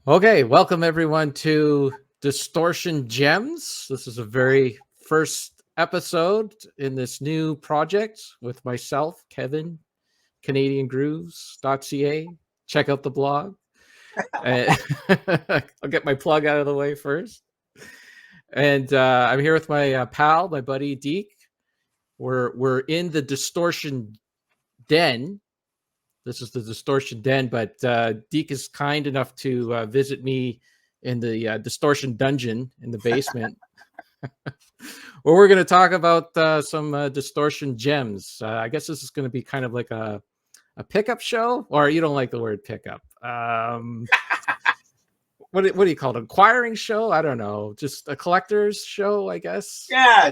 Okay, welcome everyone to Distortion Gems. This is a very first episode in this new project with myself, Kevin, canadiangrooves.ca. Check out the blog. I'll get my plug out of the way first. And I'm here with my pal, my buddy Deke. We're in the Distortion Den. This is the Distortion Den, but Deke is kind enough to visit me in the Distortion Dungeon in the basement, where we're going to talk about some Distortion gems. I guess this is going to be kind of like a pickup show, or you don't like the word pickup. What do you call it? Acquiring show? I don't know. Just a collector's show, I guess. Yeah,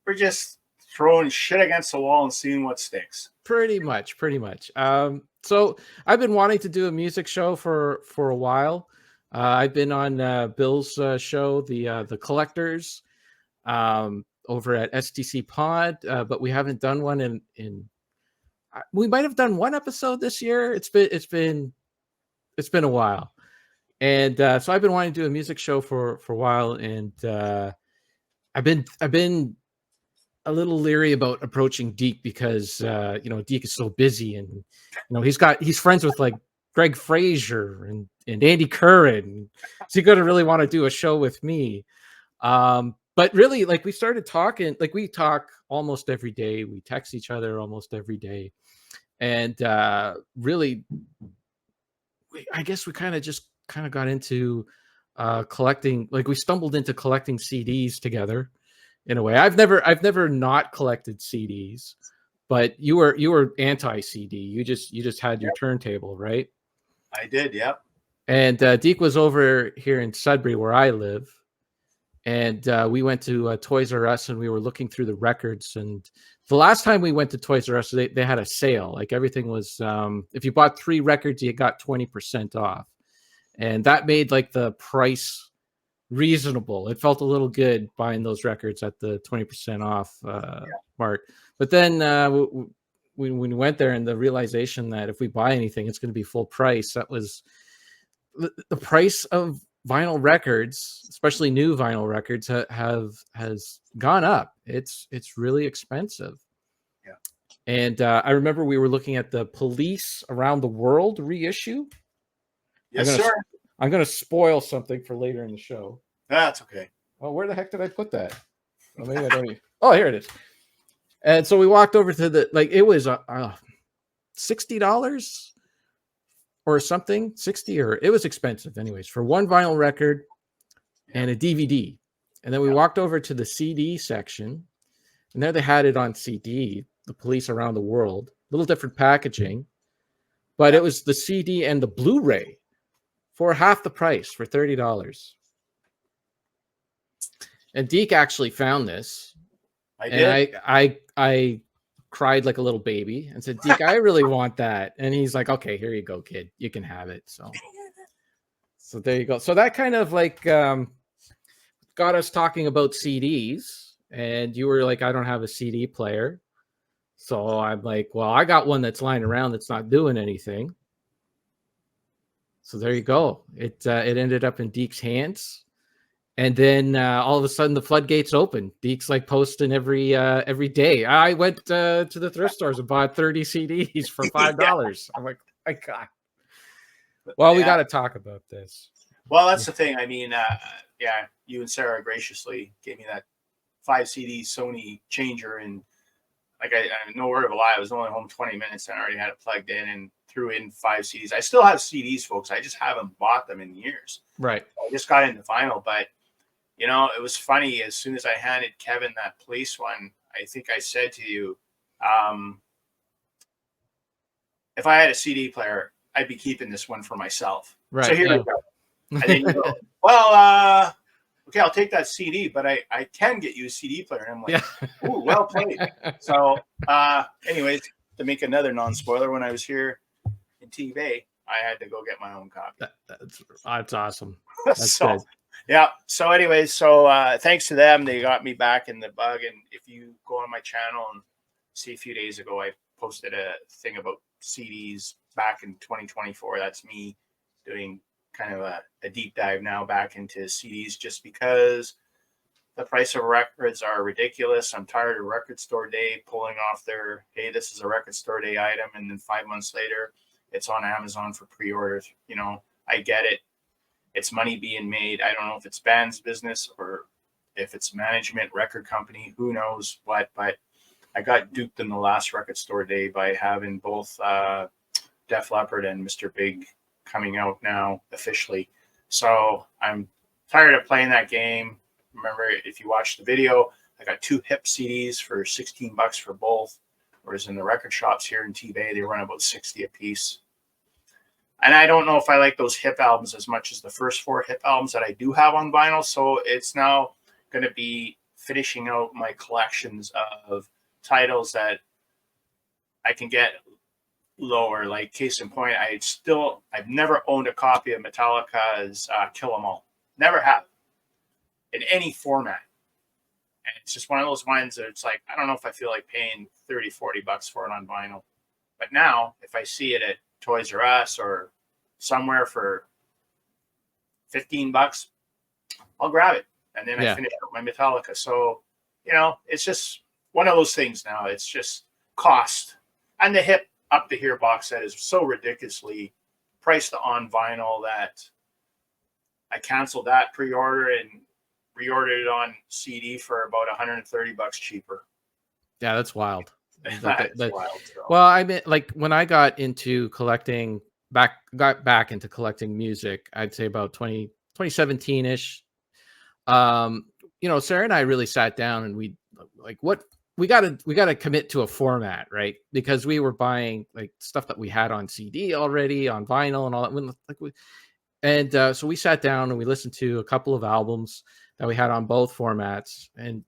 we're just throwing shit against the wall and seeing what sticks. Pretty much. So I've been wanting to do a music show for a while. I've been on Bill's show, the Collectors, over at STC Pod, but we haven't done one in. We might have done one episode this year. It's been a while, and so I've been wanting to do a music show for a while, and I've been a little leery about approaching Deke because Deke is so busy, and he's friends with like Greg Frazier and Andy Curran. So you're gonna really want to do a show with me. But really, like, we started talking, like, we talk almost every day, we text each other almost every day, and really, I guess we kind of got into collecting. Like, we stumbled into collecting CDs together. In a way, I've never not collected CDs, but you were anti CD. You just had your turntable, right? I did, yep. And Deke was over here in Sudbury, where I live, and we went to Toys R Us, and we were looking through the records. And the last time we went to Toys R Us, they had a sale. Like, everything was, if you bought 3 records, you got 20% off, and that made like the price reasonable. It felt a little good buying those records at the 20% off mark. But then when we went there, and the realization that if we buy anything, it's going to be full price. That was the price of vinyl records, especially new vinyl records, has gone up. It's really expensive. Yeah. And I remember we were looking at the Police Around the World reissue. Yes, sir. I'm going to spoil something for later in the show. That's okay. Oh, where the heck did I put that? Oh, maybe I don't even... Oh, here it is. And so we walked over to it was $60 or something, 60, or it was expensive anyways, for one vinyl record and a DVD. And then we walked over to the CD section, and there they had it on CD, The Police Around the World, a little different packaging, but it was the CD and the Blu-ray for half the price, for $30. And Deke actually found this. I did. And I cried like a little baby and said, Deke, I really want that. And he's like, okay, here you go, kid. You can have it. So there you go. So that kind of like got us talking about CDs. And you were like, I don't have a CD player. So I'm like, well, I got one that's lying around that's not doing anything. So there you go. It ended up in Deke's hands, and then all of a sudden the floodgates opened. Deke's like posting every day. I went to the thrift stores and bought 30 CDs for $5. Yeah. I'm like, my God. Well, we got to talk about this. Well, that's the thing. I mean, you and Sarah graciously gave me that 5 CD Sony changer, and like I no word of a lie, I was only home 20 minutes and I already had it plugged in and threw in 5 CDs. I still have CDs, folks. I just haven't bought them in years. Right. I just got into vinyl, but it was funny. As soon as I handed Kevin that Police one, I think I said to you, if I had a CD player, I'd be keeping this one for myself. Right. So here we go. And then you go, well, okay, I'll take that CD, but I can get you a CD player. And I'm like, ooh, well played. So anyways, to make another non-spoiler, when I was here in T-Bay, I had to go get my own copy. That's awesome. That's so, good. Yeah. So anyways, thanks to them, they got me back in the bug. And if you go on my channel and see, a few days ago, I posted a thing about CDs back in 2024. That's me doing kind of a deep dive now back into CDs, just because the price of records are ridiculous. I'm tired of Record Store Day pulling off their, hey, this is a Record Store Day item, and then 5 months later, it's on Amazon for pre-orders. You know, I get it. It's money being made. I don't know if it's band's business or if it's management, record company, who knows what, but I got duped in the last Record Store Day by having both Def Leppard and Mr. Big coming out now officially. So I'm tired of playing that game. Remember, if you watch the video, I got 2 hip CDs for $16 for both, whereas in the record shops here in T-Bay, they run about 60 a piece. And I don't know if I like those hip albums as much as the first 4 hip albums that I do have on vinyl. So it's now going to be finishing out my collections of titles that I can get lower. Like, case in point, I've never owned a copy of Metallica's Kill 'Em All. Never have, in any format. And it's just one of those ones that it's like, I don't know if I feel like paying $30-40 for it on vinyl. But now, if I see it at Toys R Us or somewhere for $15, I'll grab it. And then I finish up my Metallica. So, you know, it's just one of those things now. It's just cost. And the hip Up to Here box set is so ridiculously priced on vinyl that I canceled that pre-order and reordered it on CD for about $130 cheaper. Yeah, that's wild. That's wild. So. Well, I mean, like when I got into collecting, got back into collecting music, I'd say about 2017-ish. You know, Sarah and I really sat down and we gotta commit to a format, right? Because we were buying like stuff that we had on CD already, on vinyl and all that. So we sat down and we listened to a couple of albums that we had on both formats, and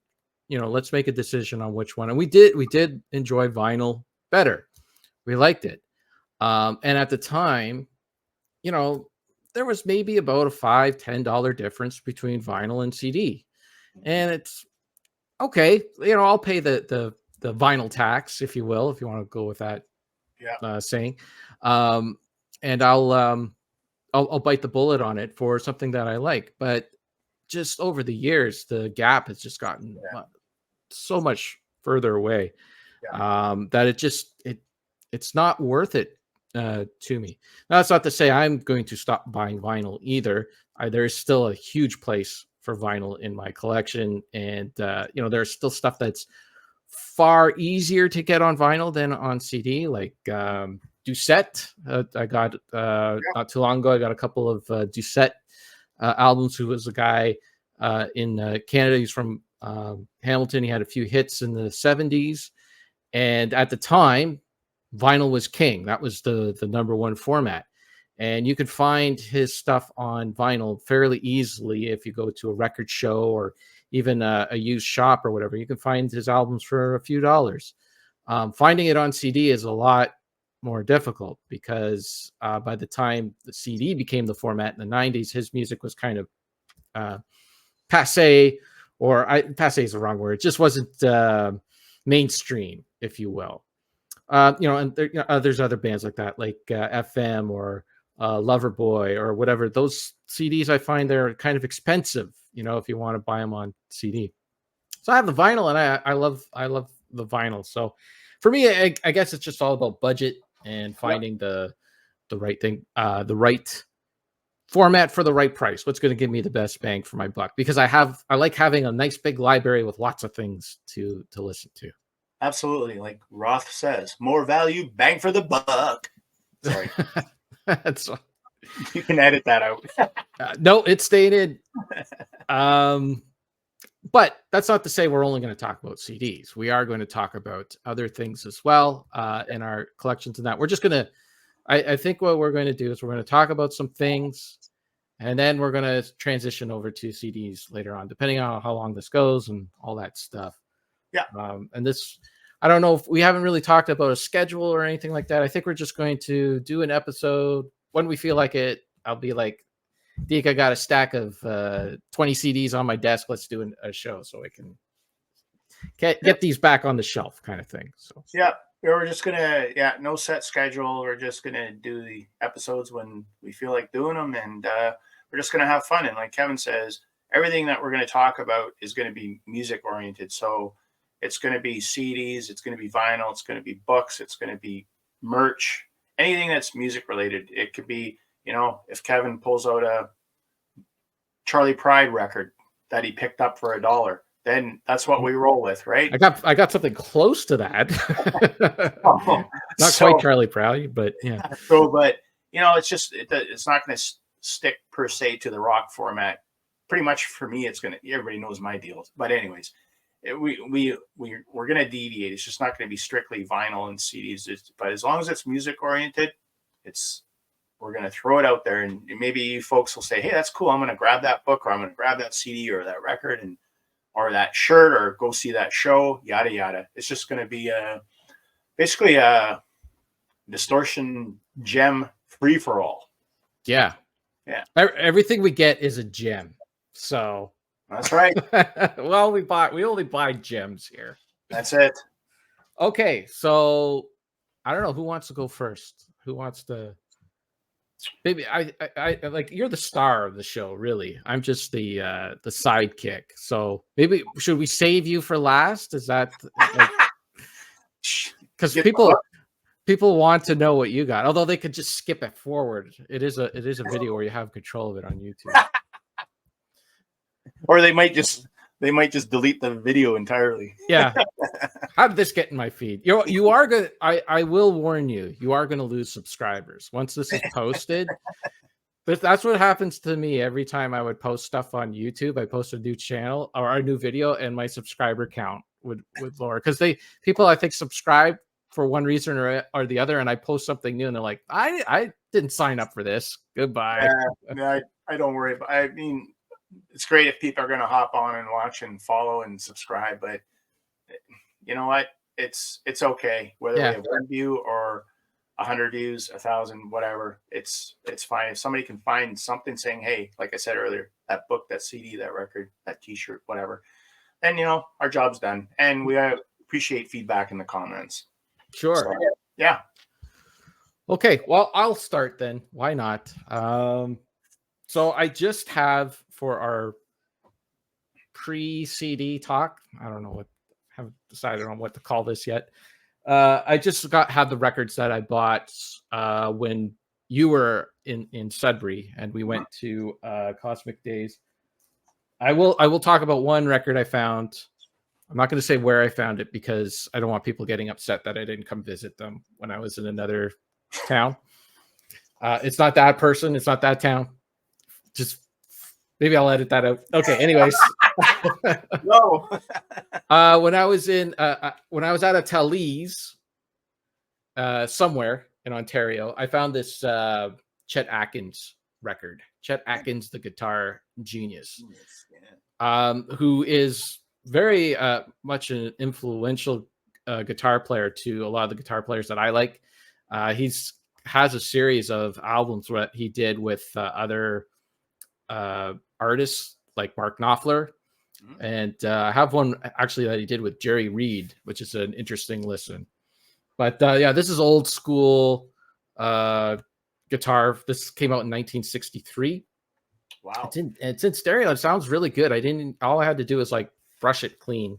you know, let's make a decision on which one. And we did enjoy vinyl better. We liked it. And at the time, you know, there was maybe about a $5-10 difference between vinyl and CD. And it's okay. You know, I'll pay the vinyl tax, if you will, if you want to go with that saying. And I'll bite the bullet on it for something that I like. But just over the years, the gap has just gotten so much further away that it's not worth it to me. Now, that's not to say I'm going to stop buying vinyl either. There's still a huge place for vinyl in my collection, and you know, there's still stuff that's far easier to get on vinyl than on CD, like Doucette. I got not too long ago. I got a couple of Doucette albums. Who was a guy in Canada. He's from Hamilton. He had a few hits in the 70s, and at the time, vinyl was king. That was the number one format. And you could find his stuff on vinyl fairly easily if you go to a record show or even a used shop or whatever. You can find his albums for a few dollars. Finding it on CD is a lot more difficult because by the time the CD became the format in the 90s, his music was kind of passe, or passe is the wrong word. It just wasn't mainstream, if you will. You know, and there's other bands like that, like FM or Loverboy or whatever. Those CDs, I find they're kind of expensive, you know, if you want to buy them on CD. So I have the vinyl, and I love the vinyl. So for me, I guess it's just all about budget and finding the right thing, the right format for the right price. What's going to give me the best bang for my buck? Because I like having a nice big library with lots of things to listen to. Absolutely. Like Roth says, more value, bang for the buck. Sorry. That's You can edit that out. No, it's stated. But that's not to say we're only going to talk about CDs. We are going to talk about other things as well in our collections and that. We're just going to, I think what we're going to do is we're going to talk about some things, and then we're going to transition over to CDs later on, depending on how long this goes and all that stuff. Yeah. And this, I don't know if we haven't really talked about a schedule or anything like that. I think we're just going to do an episode when we feel like it. I'll be like, Deke, I got a stack of 20 CDs on my desk. Let's do a show so I can get these back on the shelf, kind of thing. So yeah, we're just gonna, yeah, no set schedule. We're just gonna do the episodes when we feel like doing them, and we're just gonna have fun. And like Kevin says, everything that we're gonna talk about is gonna be music oriented. So it's gonna be CDs, it's gonna be vinyl, it's gonna be books, it's gonna be merch, anything that's music related. It could be, if Kevin pulls out a Charlie Pride record that he picked up for $1, then that's what we roll with, right? I got something close to that. Not So, quite Charlie Proud, but yeah. so, but it's just it's not going to stick per se to the rock format. Pretty much for me, it's gonna. Everybody knows my deals, but anyways, we're gonna deviate. It's just not going to be strictly vinyl and CDs. But as long as it's music oriented, we're going to throw it out there, and maybe you folks will say, "Hey, that's cool. I'm going to grab that book, or I'm going to grab that CD or that record, and or that shirt, or go see that show." Yada yada. It's just going to be basically a Distortion gem free for all. Yeah. Everything we get is a gem. So that's right. Well, we only buy gems here. That's it. Okay, so I don't know who wants to go first. Who wants to? Maybe I like, you're the star of the show, really. I'm just the sidekick. So maybe should we save you for last? Is that because people want to know what you got? Although they could just skip it forward. It is a video where you have control of it on YouTube. Or they might just delete the video entirely. Yeah. How did this get in my feed? You are going. I will warn you. You are going to lose subscribers once this is posted. But that's what happens to me every time I would post stuff on YouTube. I post a new channel or a new video, and my subscriber count would lower because people I think subscribe for one reason or the other, and I post something new, and they're like, I didn't sign up for this. Goodbye. I don't worry. I mean, it's great if people are going to hop on and watch and follow and subscribe, but you know what? It's okay whether we have 1 view or 100 views, 1,000, whatever. It's fine if somebody can find something saying, "Hey, like I said earlier, that book, that CD, that record, that T-shirt, whatever." Then our job's done, and we appreciate feedback in the comments. Sure. So, yeah. Okay. Well, I'll start then. Why not? So I just have, for our pre-CD talk, I don't know haven't decided on what to call this yet. I just had the records that I bought when you were in Sudbury and we went to Cosmic Days. I will talk about one record I found. I'm not going to say where I found it because I don't want people getting upset that I didn't come visit them when I was in another town. It's not that person. It's not that town. Just maybe I'll edit that out. Okay. Anyways, no. when I was at a Talese, somewhere in Ontario, I found this Chet Atkins record. Chet Atkins, the guitar genius, who is very much an influential guitar player to a lot of the guitar players that I like. Has a series of albums that he did with other artists like Mark Knopfler, and I have one actually that he did with Jerry Reed, which is an interesting listen. But this is old school guitar. This came out in 1963. Wow. It's in stereo. It sounds really good. All I had to do was like brush it clean.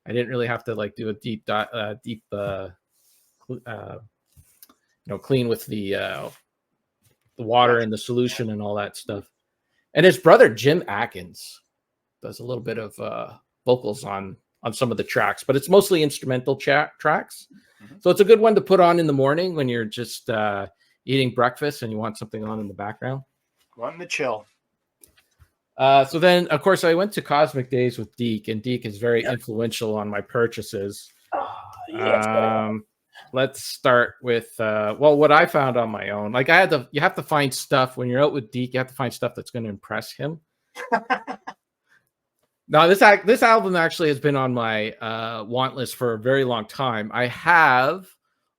I didn't really have to like do a deep clean with the water and the solution and all that stuff. And his brother Jim Atkins does a little bit of vocals on some of the tracks, but it's mostly instrumental tracks. Mm-hmm. So it's a good one to put on in the morning when you're just eating breakfast and you want something on in the background. Wanting to chill. So then, of course, I went to Cosmic Days with Deke, and Deke is very influential on my purchases. Let's start with what I found on my own. Like you have to find stuff when you're out with Deke. You have to find stuff that's going to impress him. Now, this album actually has been on my want list for a very long time. I have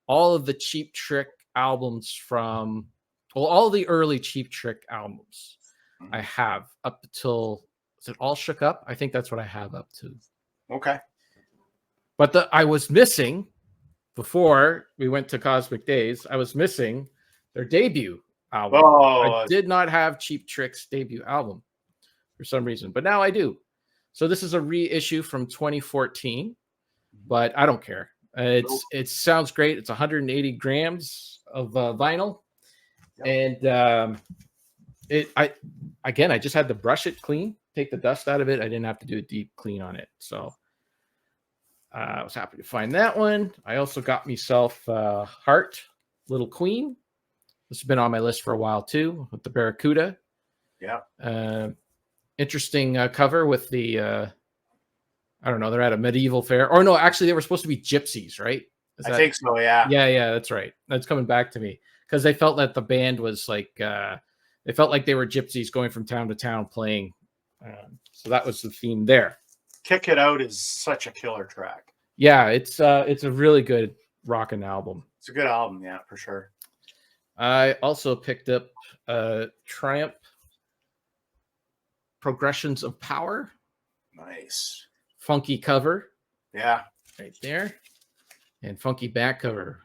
all of the Cheap Trick albums from all the early Cheap Trick albums. I have up until, is it All Shook Up? I think that's what I have up to. Okay. But I was missing before we went to Cosmic Days, I was missing their debut album. Oh, I did not have Cheap Trick's debut album for some reason, but now I do. So this is a reissue from 2014, but I don't care. It sounds great. It's 180 grams of vinyl, and I just had to brush it clean, take the dust out of it. I didn't have to do a deep clean on it, so I was happy to find that one. I also got myself Heart, Little Queen. This has been on my list for a while too, with the Barracuda. Yeah. Interesting cover with the I don't know, they're at a medieval fair. Or no, actually they were supposed to be gypsies, right? I think so, yeah. Yeah, that's right. That's coming back to me. Because they felt that the band was like they felt like they were gypsies going from town to town playing. So that was the theme there. Kick It Out is such a killer track. Yeah, it's a really good rockin' album. It's a good album, yeah, for sure. I also picked up Triumph Progressions of Power. Nice. Funky cover. Yeah. Right there. And funky back cover.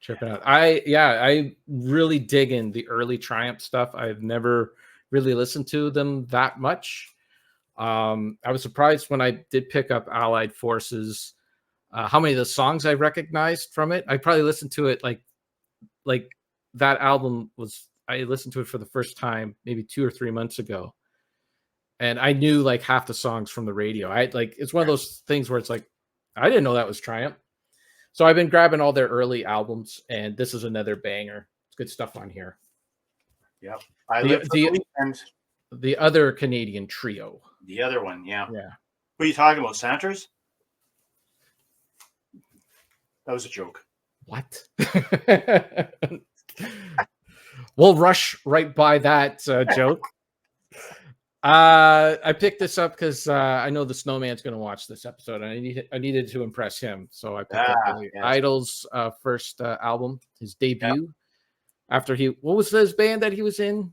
Check it out. I really dig in the early Triumph stuff. I've never really listened to them that much. I was surprised when I did pick up Allied Forces, how many of the songs I recognized from it. I probably listened to it like that album was, I listened to it for the first time maybe 2 or 3 months ago. And I knew like half the songs from the radio. It's one of those things where it's like, I didn't know that was Triumph. So I've been grabbing all their early albums, and this is another banger. It's good stuff on here. Yep. The other Canadian trio. The other one, yeah. Yeah. What are you talking about, Santers? That was a joke. What? We'll rush right by that joke. I picked this up because I know the Snowman's going to watch this episode, and I needed to impress him. So I picked up the Idol's first album, his debut. Yep. After what was his band that he was in?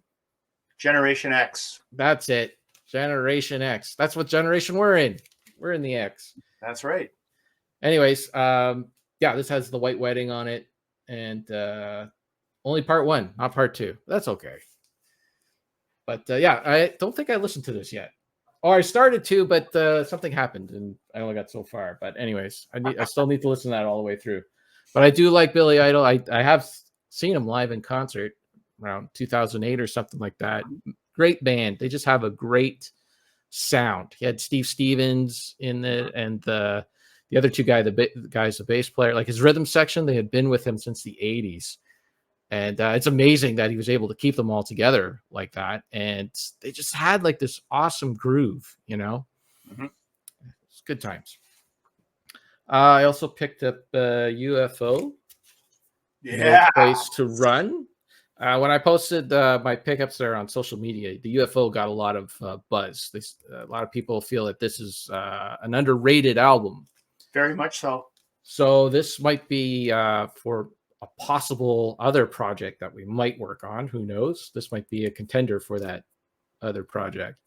Generation X. That's it. Generation X. That's what generation we're in. We're in the X. That's right. Anyways, this has the White Wedding on it, and only part 1, not part 2. That's okay. But I don't think I listened to this yet. Or I started to, but something happened, and I only got so far. But anyways, I still need to listen to that all the way through. But I do like Billy Idol. I have seen him live in concert around 2008 or something like that. Great band. They just have a great sound. He had Steve Stevens in it, and the other two guys, the bass player. Like his rhythm section, they had been with him since the 80s. And it's amazing that he was able to keep them all together like that. And they just had like this awesome groove, you know? Mm-hmm. It's good times. I also picked up UFO. Yeah. No Place to Run. When I posted my pickups there on social media, the UFO got a lot of buzz. A lot of people feel that this is an underrated album. Very much so. So this might be for a possible other project that we might work on. Who knows? This might be a contender for that other project.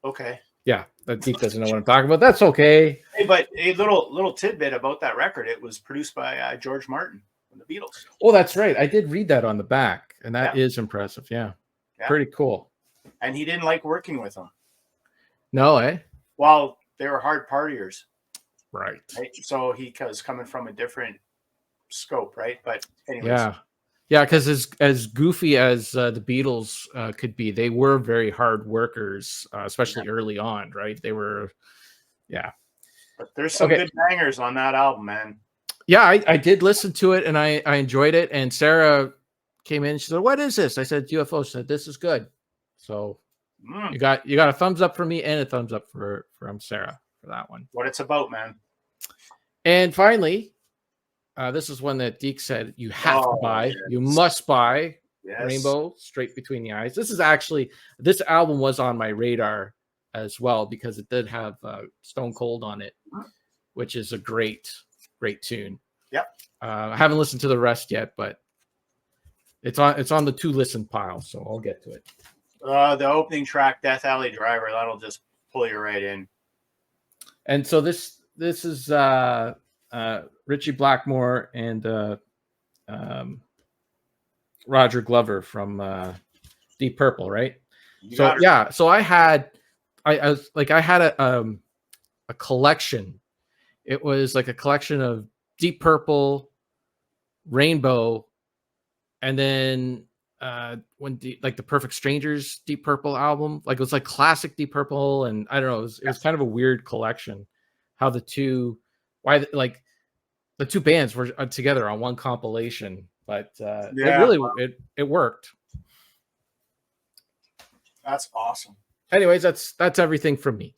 Okay. Yeah, that Deke doesn't know what I'm talking about. That's okay. Hey, but a little tidbit about that record. It was produced by George Martin from the Beatles. Oh, that's right. I did read that on the back, and that is impressive. Yeah. Pretty cool. And he didn't like working with them. No, eh? Well, they were hard partiers. Right. So he was coming from a different scope, right? But anyways. Yeah, because as goofy as the Beatles could be, they were very hard workers, especially early on, right? They were, But there's some good bangers on that album, man. Yeah, I did listen to it, and I enjoyed it. And Sarah came in, she said, "What is this?" I said, "UFO." She said, "This is good." So you got a thumbs up from me and a thumbs up from Sarah for that one. What it's about, man. And finally, this is one that Deke said you have to buy. Yes. You must buy. Yes. Rainbow Straight Between the Eyes. This album was on my radar as well because it did have Stone Cold on it, which is a great tune. Yep. I haven't listened to the rest yet, but it's on the to listen pile, so I'll get to it. The opening track, Death Alley Driver, that'll just pull you right in. And so this is a Richie Blackmore and um, Roger Glover from Deep Purple, right? You So got it. yeah, so I had I had a collection. It was like a collection of Deep Purple, Rainbow, and then when like the Perfect Strangers Deep Purple album, like it was like classic Deep Purple, and I don't know, it was kind of a weird collection. How the two, why like the two bands were together on one compilation, but it Yeah, really it worked. that's awesome. Anyways, that's everything from me.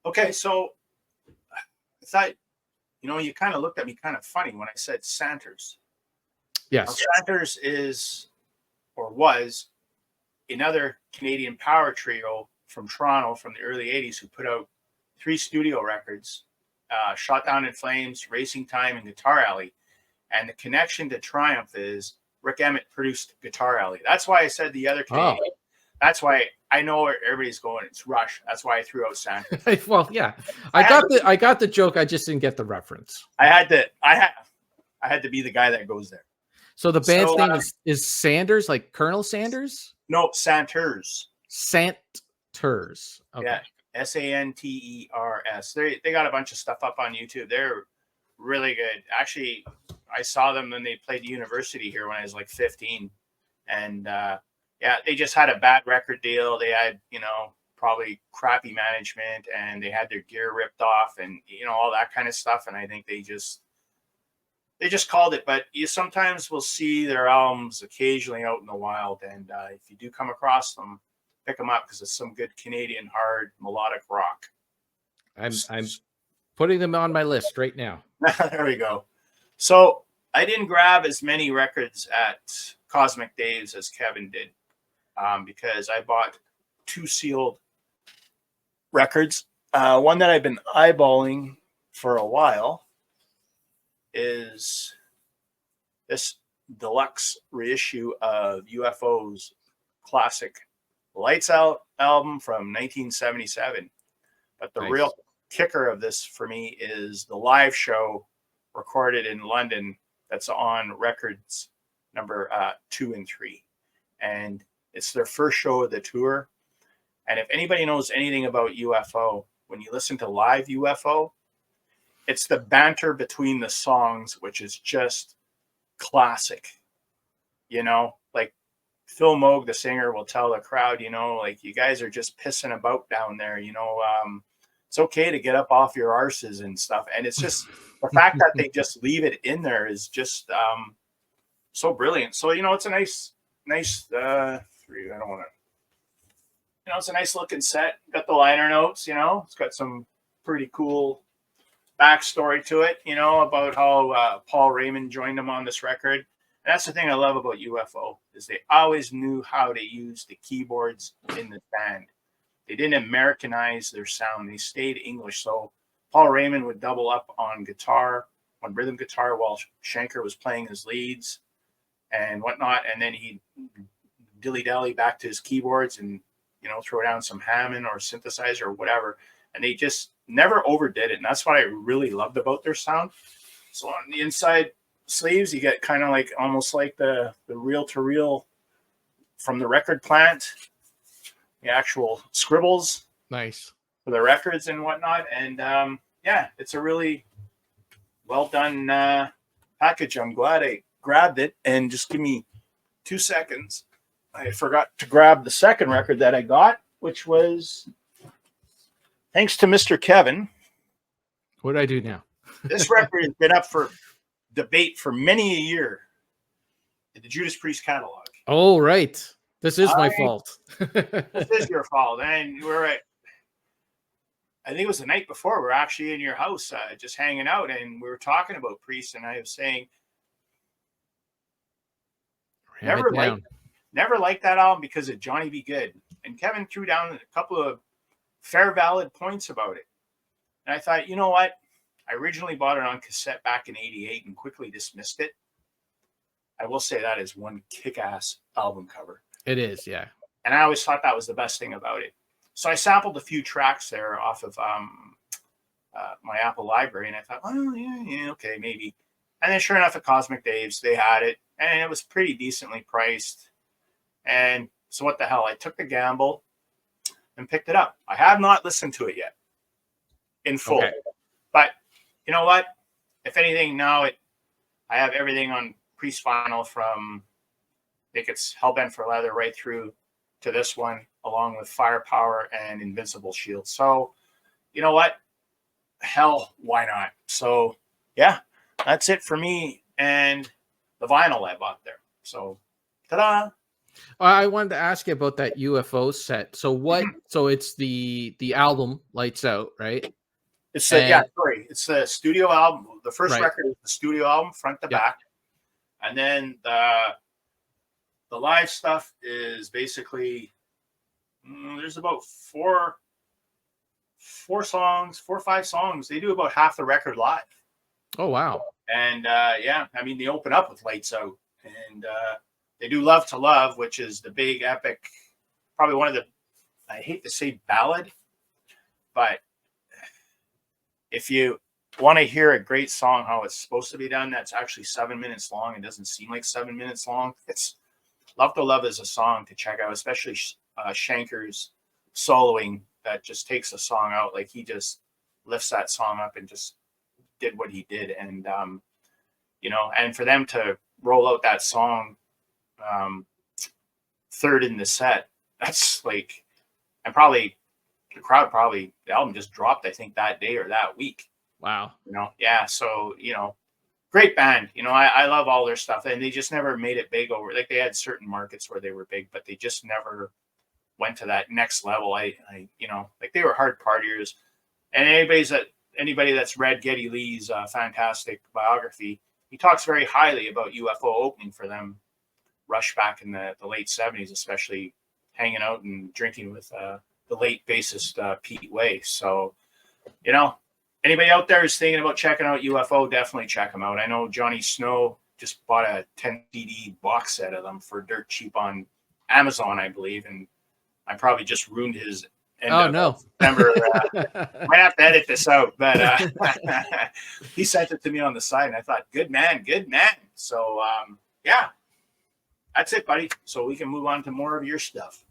Okay, so I thought, you kind of looked at me kind of funny when I said Santers. Now, Yes. Santers is or was another Canadian power trio from Toronto from the early 80s who put out 3 studio records, Shot Down in Flames, Racing Time, and Guitar Alley. And the connection to Triumph is Rick Emmett produced Guitar Alley. That's why I said the other Canadian. Oh. That's why I know where everybody's going. It's Rush. That's why I threw out Santers. Well, yeah, I got the joke. I just didn't get the reference. I had to be the guy that goes there. So the band's name is Sanders, like Colonel Sanders? No, Santers. Santers. Okay. Yeah, Santers. They got a bunch of stuff up on YouTube. They're really good. Actually, I saw them when they played university here when I was like 15, and yeah, they just had a bad record deal. They had probably crappy management, and they had their gear ripped off, and all that kind of stuff. And I think they just called it. But you sometimes will see their albums occasionally out in the wild, and if you do come across them, pick them up because it's some good Canadian hard melodic rock. I'm putting them on my list right now. There we go. So I didn't grab as many records at Cosmic Dave's as Kevin did, because I bought 2 sealed records. One that I've been eyeballing for a while is this deluxe reissue of UFO's classic Lights Out album from 1977. But the real kicker of this for me is the live show recorded in London that's on records number 2 and 3. And it's their first show of the tour. And if anybody knows anything about UFO, when you listen to live UFO, it's the banter between the songs, which is just classic. Like Phil Moog, the singer, will tell the crowd, like, you guys are just pissing about down there. It's okay to get up off your arses and stuff. And it's just the fact that they just leave it in there is just so brilliant. So, it's a nice 3. I don't want to, it's a nice looking set. Got the liner notes, it's got some pretty cool backstory to it, about how Paul Raymond joined them on this record. And that's the thing I love about UFO is they always knew how to use the keyboards in the band. They didn't Americanize their sound. They stayed English. So Paul Raymond would double up on rhythm guitar, while Schenker was playing his leads and whatnot. And then he'd dilly-dally back to his keyboards and, throw down some Hammond or synthesizer or whatever. And they just never overdid it. And that's what I really loved about their sound. So on the inside sleeves, you get kind of like almost like the reel-to-reel from the record plant, the actual scribbles. Nice. For the records and whatnot. And yeah, it's a really well done package. I'm glad I grabbed it. And just give me 2 seconds. I forgot to grab the second record that I got, which was, thanks to Mr. Kevin. What do I do now? This record has been up for debate for many a year in the Judas Priest catalog. Oh, right. This is my fault. This is your fault. And we're at, I think it was the night before, we were actually in your house just hanging out, and we were talking about Priest, and I was saying, never liked that album because of Johnny B. Good. And Kevin threw down a couple of fair, valid points about it. And I thought, you know what? I originally bought it on cassette back in '88 and quickly dismissed it. I will say that is one kick-ass album cover. It is, yeah. And I always thought that was the best thing about it. So I sampled a few tracks there off of my Apple library, and I thought, well, yeah, okay, maybe. And then sure enough, at Cosmic Dave's, they had it, and it was pretty decently priced. And so what the hell? I took the gamble and picked it up. I have not listened to it yet in full. Okay. But you know what? If anything, now I have everything on Priest vinyl from, I think it's Hellbent for Leather right through to this one, along with Firepower and Invincible Shield. So you know what? Hell, why not? So yeah, that's it for me and the vinyl I bought there. So ta-da! I wanted to ask you about that UFO set. So what? So it's the album Lights Out, right? It's it's the studio album. The first Right. record is the studio album, front to back, and then the live stuff is basically there's about four or five songs. They do about half the record live. Oh wow! And yeah, I mean they open up with Lights Out, and they do Love to Love, which is the big epic, probably one of the, I hate to say ballad, but if you want to hear a great song how it's supposed to be done, that's actually 7 minutes long. It doesn't seem like 7 minutes long. It's Love to Love is a song to check out, especially Shanker's soloing that just takes a song out. Like he just lifts that song up and just did what he did. And, and for them to roll out that song third in the set, that's like, and probably the crowd, the album just dropped, I think that day or that week. Wow. Yeah. So, great band. I love all their stuff, and they just never made it big over. Like they had certain markets where they were big, but they just never went to that next level. Like they were hard partiers, and anybody that's read Geddy Lee's fantastic biography, he talks very highly about UFO opening for them. Rush back in the late 70s, especially hanging out and drinking with the late bassist Pete Way. So, anybody out there is thinking about checking out UFO, definitely check them out. I know Johnny Snow just bought a 10 CD box set of them for dirt cheap on Amazon, I believe, and I probably just ruined his end of September. Might have to edit this out, but he sent it to me on the side, and I thought, good man. So, yeah, that's it, buddy. So we can move on to more of your stuff.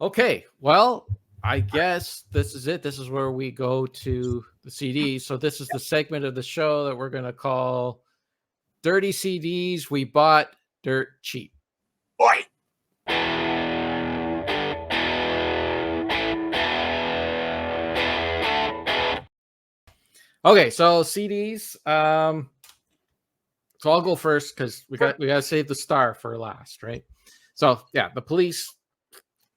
Okay, well, I guess this is it. This is where we go to the CDs. So this is the segment of the show that we're going to call Dirty CDs We Bought Dirt Cheap. Boy. Okay, so CDs. So I'll go first because we got to save the star for last, right? So yeah, The Police.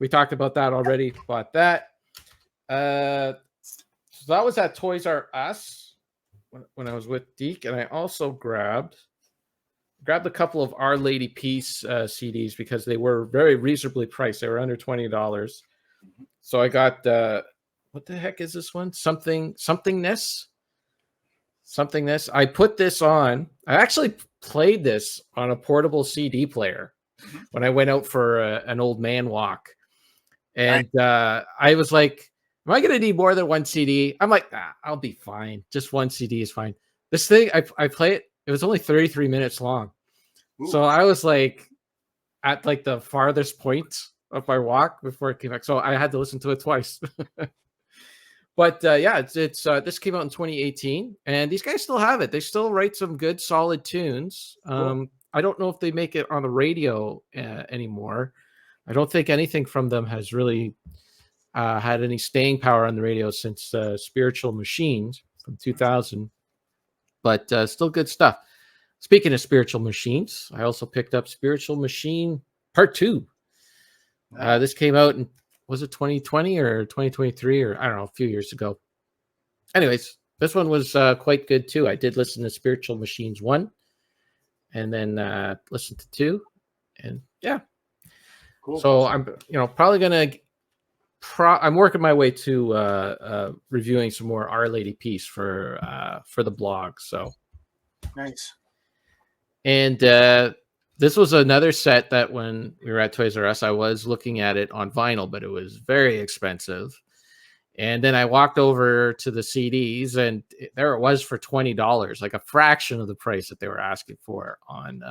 We talked about that already. Bought that. So that was at Toys R Us when I was with Deke, and I also grabbed a couple of Our Lady Peace CDs because they were very reasonably priced. They were under $20. So I got what the heck is this one? Somethingness. I put this on. I actually played this on a portable CD player when I went out for an old man walk. And I was like, am I going to need more than one CD? I'm like, I'll be fine. Just one CD is fine. This thing, I play it. It was only 33 minutes long. Ooh. So I was like at like the farthest point of my walk before it came back. So I had to listen to it twice. But yeah, it's this came out in 2018, and these guys still have it. They still write some good, solid tunes. Cool. I don't know if they make it on the radio anymore. I don't think anything from them has really had any staying power on the radio since Spiritual Machines from 2000. But still good stuff. Speaking of Spiritual Machines, I also picked up Spiritual Machine Part 2. This came out in, was it 2020 or 2023 or I don't know, a few years ago. Anyways, this one was quite good too. I did listen to Spiritual Machines 1 and then listen to 2, and yeah. Cool. So I'm probably gonna I'm working my way to reviewing some more Our Lady Peace for the blog. So nice. And this was another set that when we were at Toys R Us, I was looking at it on vinyl, but it was very expensive. And then I walked over to the CDs, and there it was for $20, like a fraction of the price that they were asking for on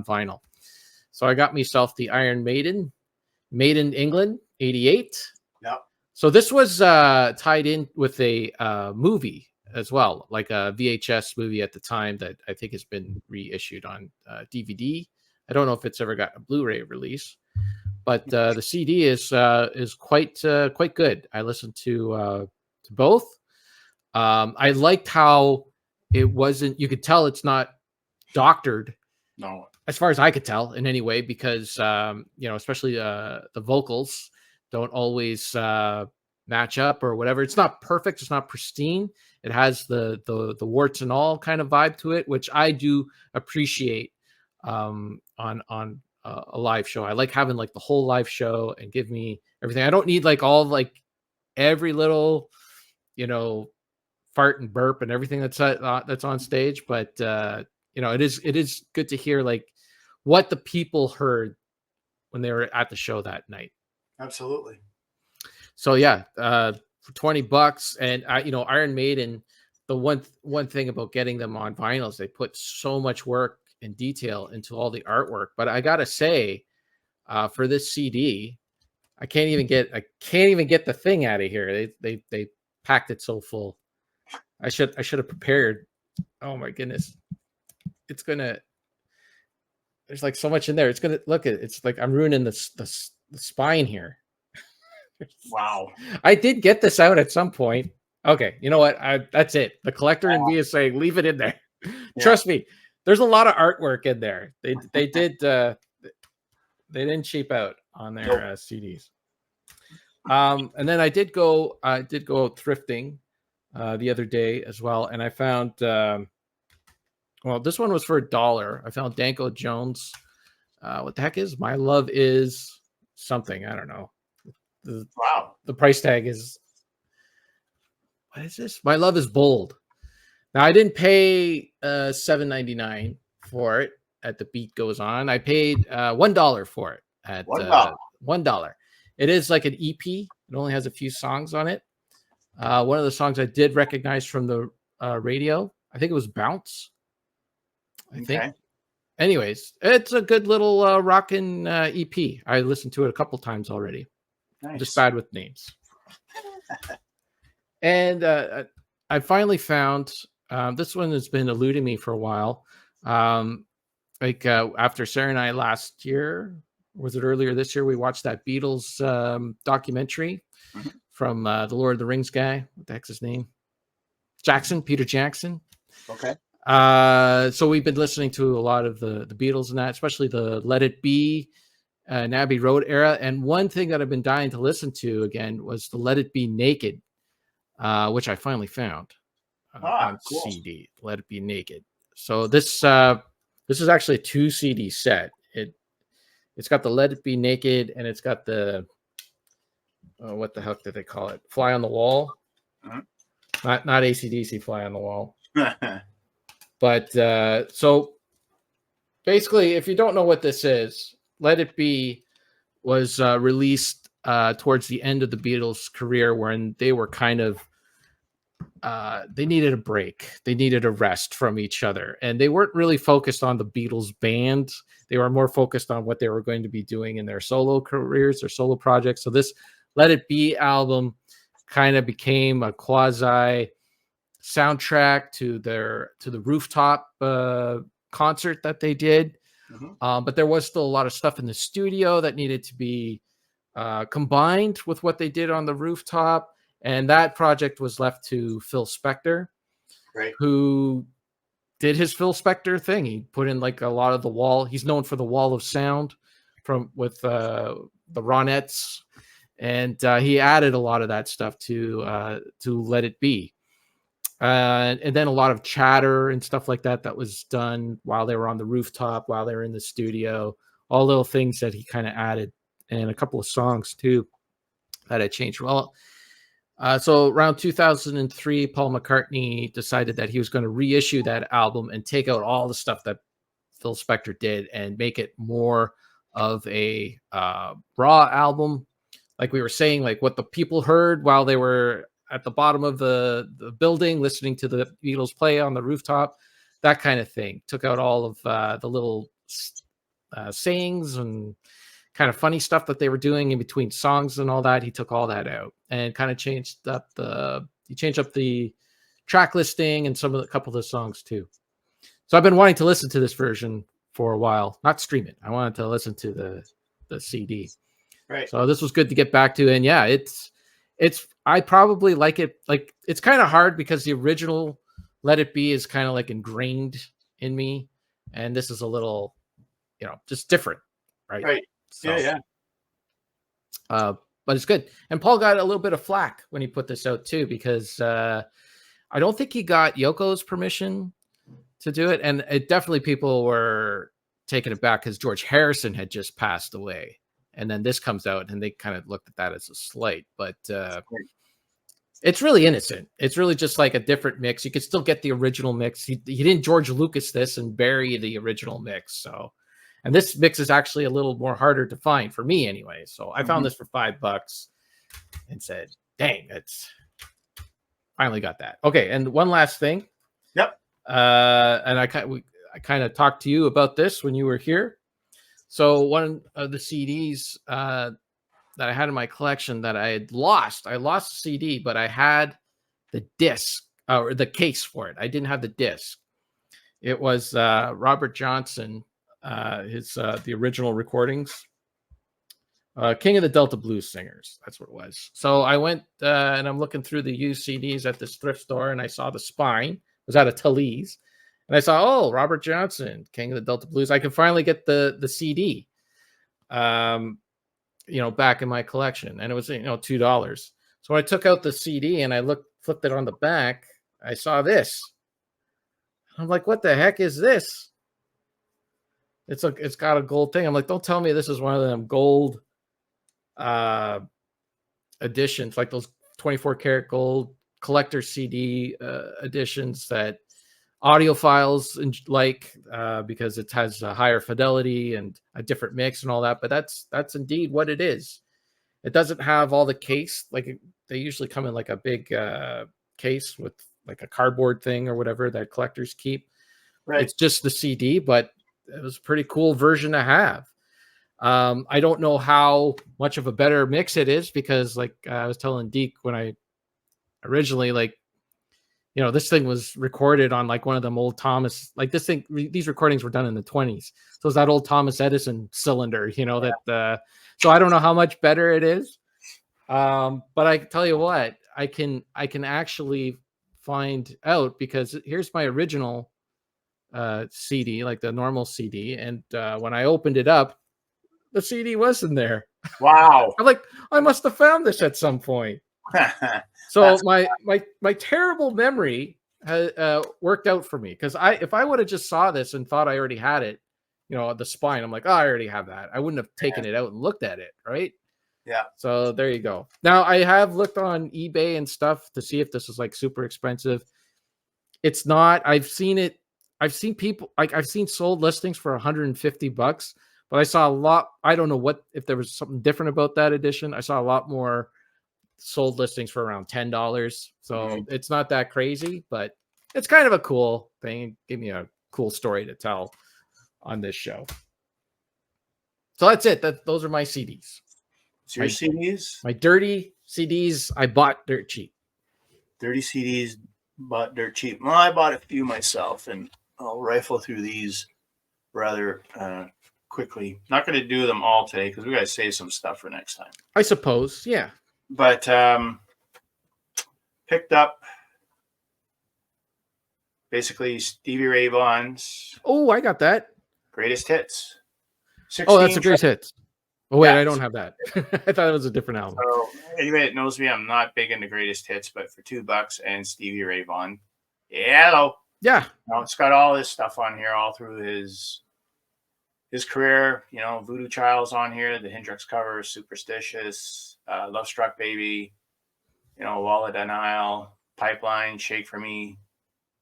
vinyl. So I got myself the Iron Maiden, Made in England, '88. Yep. So this was tied in with a movie as well, like a VHS movie at the time that I think has been reissued on DVD. I don't know if it's ever got a Blu-ray release, but the CD is quite good. I listened to both. I liked how it wasn't. You could tell it's not doctored. No. As far as I could tell, in any way, because especially the vocals don't always match up or whatever. It's not perfect. It's not pristine. It has the warts and all kind of vibe to it, which I do appreciate on a live show. I like having like the whole live show and give me everything. I don't need like all like every little fart and burp and everything that's on stage, but it is good to hear like what the people heard when they were at the show that night. Absolutely. So yeah, for $20, and Iron Maiden, the one thing about getting them on vinyls, they put so much work and detail into all the artwork. But I gotta say, for this CD, I can't even get the thing out of here. They packed it so full. I should have prepared. Oh my goodness, there's like so much in there. It's gonna look at it's like I'm ruining the spine here. Wow. I did get this out at some point. Okay, you know what? That's it. The collector in me is saying leave it in there. Yeah. Trust me, there's a lot of artwork in there. They didn't cheap out on their CDs. And then I did go thrifting the other day as well, and I found this one was for $1. I found Danko Jones. What the heck is My Love Is something? I don't know. Wow. The price tag is, what is this? My Love Is Bold. Now I didn't pay $7.99 for it at The Beat Goes On. I paid $1 for it at $1. It is like an EP. It only has a few songs on it. One of the songs I did recognize from the radio, I think it was Bounce. I think. Anyways, it's a good little rockin' EP. I listened to it a couple times already. Nice. I'm just bad with names. And I finally found this one has been eluding me for a while. After Sarah and I last year, was it earlier this year, we watched that Beatles documentary from the Lord of the Rings guy. What the heck's his name? Peter Jackson. Okay. So we've been listening to a lot of the Beatles and that, especially the Let It Be and Abbey Road era. And one thing that I've been dying to listen to again was the Let It Be Naked, which I finally found on cool. CD. Let It Be Naked. So this is actually a 2 CD set. It's got the Let It Be Naked, and it's got the what the heck did they call it? Fly on the Wall. Not AC/DC Fly on the Wall. But so basically, if you don't know what this is, Let It Be was released towards the end of the Beatles' career, when they were kind of they needed a break. They needed a rest from each other, and they weren't really focused on the Beatles band. They were more focused on what they were going to be doing in their solo careers, their solo projects. So this Let It Be album kind of became a quasi soundtrack to the rooftop concert that they did. But there was still a lot of stuff in the studio that needed to be combined with what they did on the rooftop. And that project was left to Phil Spector, who did his Phil Spector thing. He put in like a lot of the wall. He's known for the wall of sound with the Ronettes. And he added a lot of that stuff to Let It Be. And then a lot of chatter and stuff like that was done while they were on the rooftop, while they were in the studio, all little things that he kind of added, and a couple of songs too that had changed. Well, so around 2003, Paul McCartney decided that he was going to reissue that album and take out all the stuff that Phil Spector did and make it more of a raw album like we were saying, like what the people heard while they were at the bottom of the building listening to the Beatles play on the rooftop, that kind of thing. Took out all of the little sayings and kind of funny stuff that they were doing in between songs and all that. He took all that out and kind of changed up the track listing and a couple of the songs too. So I've been wanting to listen to this version for a while, not stream it. I wanted to listen to the CD. Right. So this was good to get back to. And yeah, I probably like it. Like, it's kind of hard because the original Let It Be is kind of like ingrained in me. And this is a little, just different. Right. Right. So, Yeah. but it's good. And Paul got a little bit of flack when he put this out too, because I don't think he got Yoko's permission to do it. And it definitely, people were taking it back because George Harrison had just passed away. And then this comes out and they kind of looked at that as a slight, but it's really innocent. It's really just like a different mix. You could still get the original mix. He didn't George Lucas this and bury the original mix. So, and this mix is actually a little more harder to find for me anyway. So I found this for $5 and said, dang, it's finally got that. Okay. And one last thing. Yep. And I kind of talked to you about this when you were here. So one of the CDs that I had in my collection that I had lost, I lost the CD, but I had the disc or the case for it. I didn't have the disc. It was Robert Johnson, the original recordings, King of the Delta Blues Singers. That's what it was. So I went and I'm looking through the used CDs at this thrift store, and I saw the spine. It was at a Talese. And I saw, Robert Johnson, King of the Delta Blues. I can finally get the CD, back in my collection. And it was, $2. So when I took out the CD and I flipped it on the back, I saw this. I'm like, what the heck is this? It's got a gold thing. I'm like, don't tell me this is one of them gold editions, like those 24 karat gold collector CD editions that audiophiles because it has a higher fidelity and a different mix and all that. But that's indeed what it is. It doesn't have all the case. Like, they usually come in like a big case with like a cardboard thing or whatever that collectors keep. Right. It's just the CD, but it was a pretty cool version to have. I don't know how much of a better mix it is, because like I was telling Deke when I originally, this thing was recorded on like one of them old Thomas, like these recordings were done in the 20s. So it's that old Thomas Edison cylinder, that, so I don't know how much better it is. But I can tell you what, I can actually find out, because here's my original CD, like the normal CD. And when I opened it up, the CD wasn't there. Wow. I'm like, I must have found this at some point. So my terrible memory worked out for me, because if I would have just saw this and thought I already had it, the spine, I'm like, I already have that. I wouldn't have taken it out and looked at it, right? Yeah. So there you go. Now I have looked on eBay and stuff to see if this is like super expensive. It's not. I've seen it. I've seen people I've seen sold listings for $150, but I saw a lot. I don't know if there was something different about that edition. I saw a lot more sold listings for around $10. So it's not that crazy, but it's kind of a cool thing. Give me a cool story to tell on this show. So that's it. Those are my CDs. It's your CDs? My dirty CDs I bought dirt cheap. Dirty CDs bought dirt cheap. Well, I bought a few myself, and I'll rifle through these rather quickly. Not going to do them all today because we got to save some stuff for next time. I suppose, yeah. But picked up basically Stevie Ray Vaughan's. Oh, I got that. Greatest Hits. Oh, that's the Greatest Hits. Oh, wait, yeah. I don't have that. I thought it was a different album. So, anybody that knows me, I'm not big into Greatest Hits, but for $2 and Stevie Ray Vaughan. Hello. Yeah. It's got all this stuff on here, all through his career. Voodoo Child's on here, the Hendrix cover, Superstitious, Love Struck Baby, Wall of Denial, Pipeline, Shake for Me,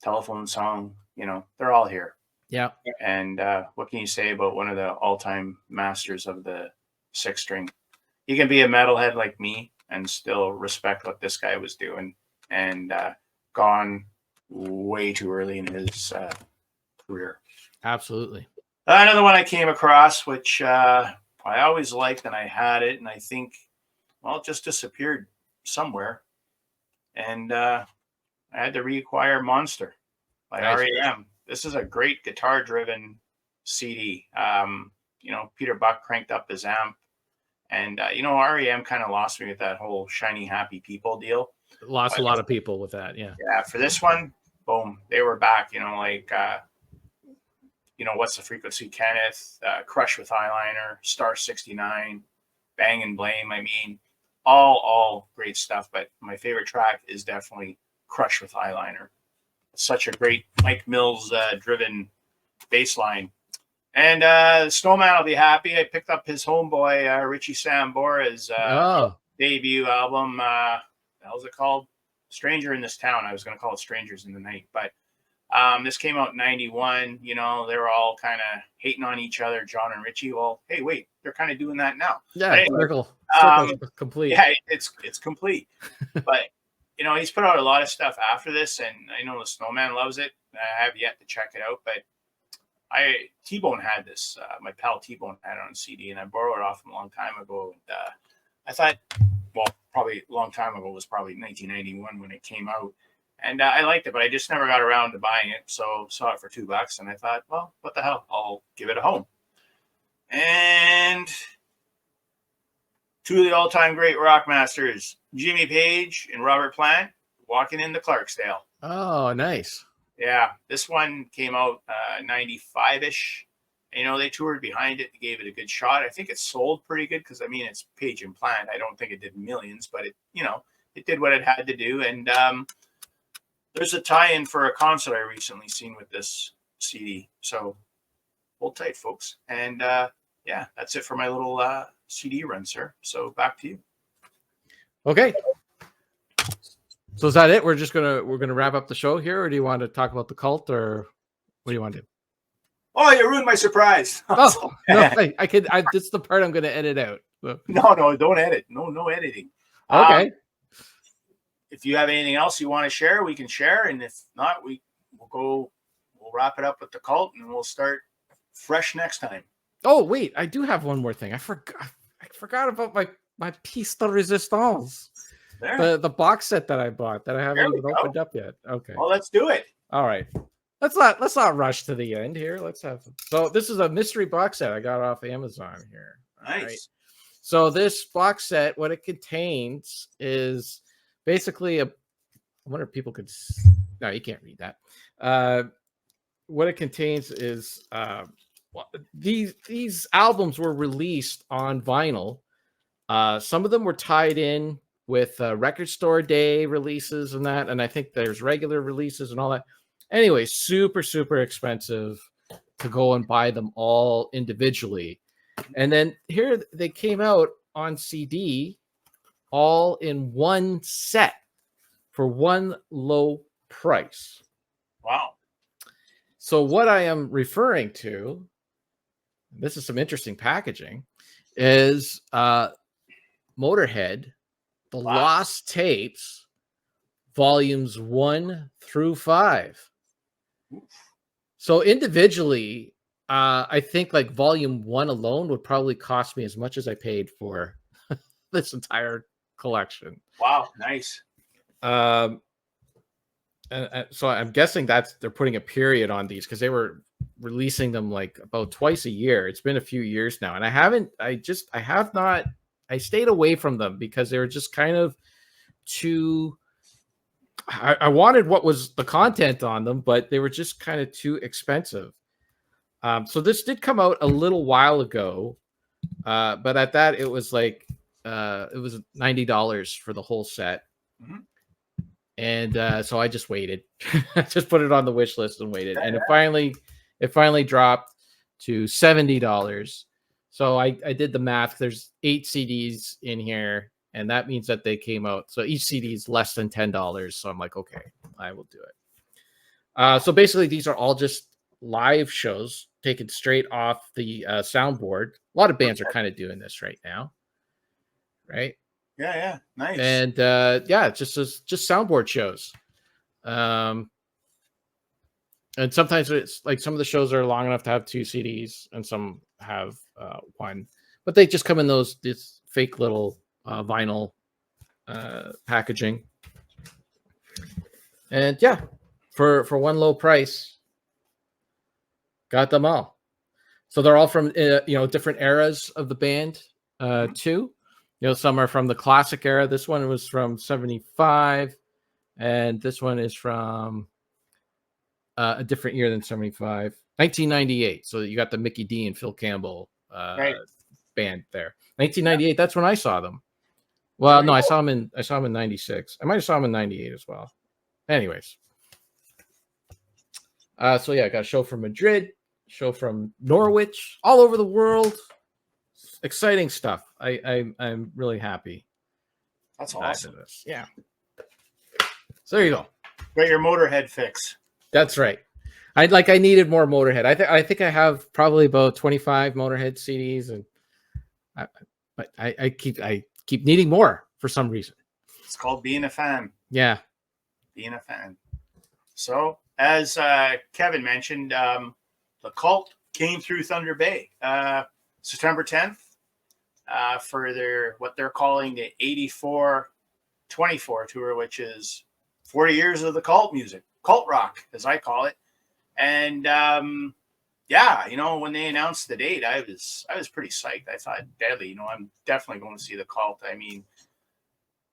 Telephone Song. They're all here. Yeah. And what can you say about one of the all-time masters of the 6-string? he can be a metalhead like me and still respect what this guy was doing, and gone way too early in his career. Absolutely. Another one I came across, which I always liked, and I had it, and I think, well, it just disappeared somewhere, and I had to reacquire Monster by Nice. REM. This is a great guitar-driven CD. Peter Buck cranked up his amp, and REM kind of lost me with that whole shiny happy people deal. Lost a lot of people with that. Yeah. Yeah, for this one, boom, they were back. What's the Frequency, Kenneth, Crush with Eyeliner, Star 69, Bang and Blame. I mean, all great stuff. But my favorite track is definitely Crush with Eyeliner. Such a great Mike Mills driven bass line. And Snowman will be happy. I picked up his homeboy, Richie Sambora's debut album. What the hell's it called? Stranger in This Town. I was going to call it Strangers in the Night. But this came out in 91. They were all kind of hating on each other, John and Richie. Well, hey, wait, they're kind of doing that now. Yeah, anyway, circle complete. Yeah, it's complete. But, he's put out a lot of stuff after this, and I know the Snowman loves it. I have yet to check it out, but T-Bone had this. My pal T-Bone had it on CD, and I borrowed it off him a long time ago. And I thought, well, probably a long time ago, it was probably 1991 when it came out. And I liked it, but I just never got around to buying it. So saw it for $2, and I thought, well, what the hell? I'll give it a home. And two of the all-time great rock masters, Jimmy Page and Robert Plant, Walking into Clarksdale. Oh, nice. Yeah, this one came out 95-ish. They toured behind it. They gave it a good shot. I think it sold pretty good because, it's Page and Plant. I don't think it did millions, but it did what it had to do. And there's a tie-in for a concert I recently seen with this CD. So hold tight, folks. And yeah, that's it for my little CD run, sir. So back to you. Okay. So is that it? We're gonna wrap up the show here, or do you want to talk about the cult, or what do you want to do? Oh, you ruined my surprise. Oh no, I could. This is the part I'm gonna edit out. So. No, don't edit. No editing. Okay. If you have anything else you want to share, we can share, and if not, we'll wrap it up with the cult, and we'll start fresh next time. Oh wait, I do have one more thing. I forgot about my piece de resistance. The box set that I bought that I haven't even opened up yet. Okay. Well, let's do it. All right. Let's not rush to the end here. So this is a mystery box set I got off Amazon here. Nice. Right. So this box set, what it contains is basically I wonder if people could. No, you can't read that. What it contains is these albums were released on vinyl. Some of them were tied in with record store day releases and that, and I think there's regular releases and all that. Anyway, super expensive to go and buy them all individually. And then here they came out on CD all in one set for one low price. Wow. So what I am referring to, this is some interesting packaging, is Motorhead, The Lost Tapes, volumes 1 through 5. So individually, I think like volume 1 alone would probably cost me as much as I paid for this entire collection. Wow, nice. So I'm guessing they're putting a period on these because they were releasing them like about twice a year. It's been a few years now, and I stayed away from them because they were just kind of too. I wanted what was the content on them, but they were just kind of too expensive. So this did come out a little while ago, but at that it was like it was $90 for the whole set. Mm-hmm. And so I just waited. I just put it on the wish list and waited, and it finally dropped to $70. So I did the math. There's 8 CDs in here, and that means that they came out. So each CD is less than $10. So I'm like, okay, I will do it. So basically, these are all just live shows taken straight off the soundboard. A lot of bands are kind of doing this right now. right? Yeah. Nice. And yeah, just soundboard shows. And sometimes it's like some of the shows are long enough to have 2 CDs, and some have one, but they just come in this fake little vinyl packaging. And yeah, for one low price, got them all. So they're all from different eras of the band too. Some are from the classic era. This one was from 75, and this one is from a different year than 75, 1998. So you got the Mickey D and Phil Campbell Right. band there. 1998. That's when I saw them. There Well, we no, I go. saw them in 96. I might have saw them in 98 as well. Anyways, so yeah, I got a show from Madrid, show from Norwich, all over the world. Exciting stuff. I'm really happy. That's I awesome. did this. Yeah. So there you go. Got your Motorhead fix. That's right. I needed more Motorhead. I think I have probably about 25 Motorhead CDs, and I keep needing more for some reason. It's called being a fan. Yeah. Being a fan. So, as Kevin mentioned, the Cult came through Thunder Bay September 10th for what they're calling the 84-24 tour, which is 40 years of the Cult music, Cult rock, as I call it. And yeah, when they announced the date, I was pretty psyched. I thought, deadly, I'm definitely going to see the Cult. I mean,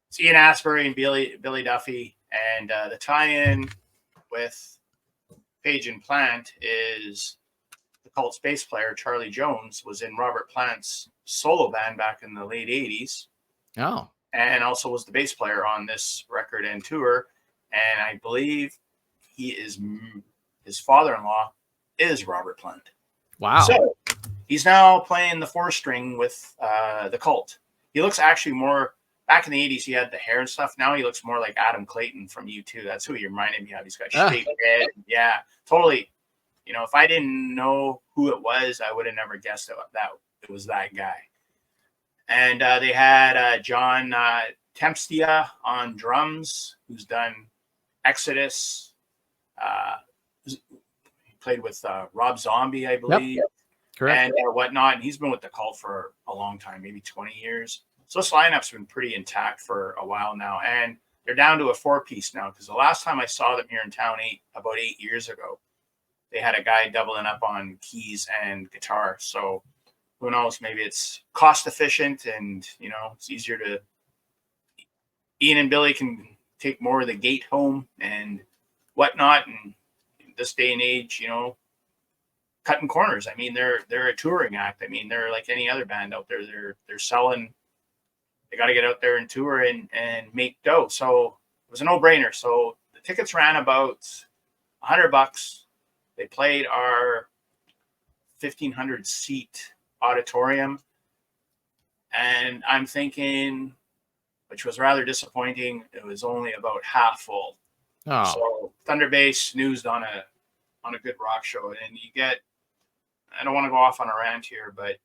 it's Ian Astbury and Billy Duffy, and the tie-in with Page and Plant is the Cult's bass player Charlie Jones was in Robert Plant's solo band back in the late 80s. Oh. And also was the bass player on this record and tour. And I believe his father-in-law is Robert Plant. Wow. So he's now playing the 4-string with the Cult. He looks actually more, back in the 80s, he had the hair and stuff. Now he looks more like Adam Clayton from U2. That's who he reminded me of. He's got shaved head. Yeah, totally. If I didn't know who it was, I would have never guessed that it was that guy. And they had John Tempstia on drums, who's done Exodus. He played with Rob Zombie, I believe. Yep. Correct. And whatnot. And he's been with the Cult for a long time, maybe 20 years. So this lineup's been pretty intact for a while now. And they're down to a 4-piece now, because the last time I saw them here in town about 8 years ago, they had a guy doubling up on keys and guitar. So who knows, maybe it's cost efficient and, it's easier to, Ian and Billy can take more of the gate home and whatnot. And in this day and age, cutting corners. I mean, they're a touring act. I mean, they're like any other band out there. They're selling. They got to get out there and tour and make dough. So it was a no-brainer. So the tickets ran about $100. They played our 1,500 seat auditorium. And I'm thinking, which was rather disappointing, it was only about half full. Oh. So Thunder Bay snoozed on a good rock show. And you get, I don't want to go off on a rant here, but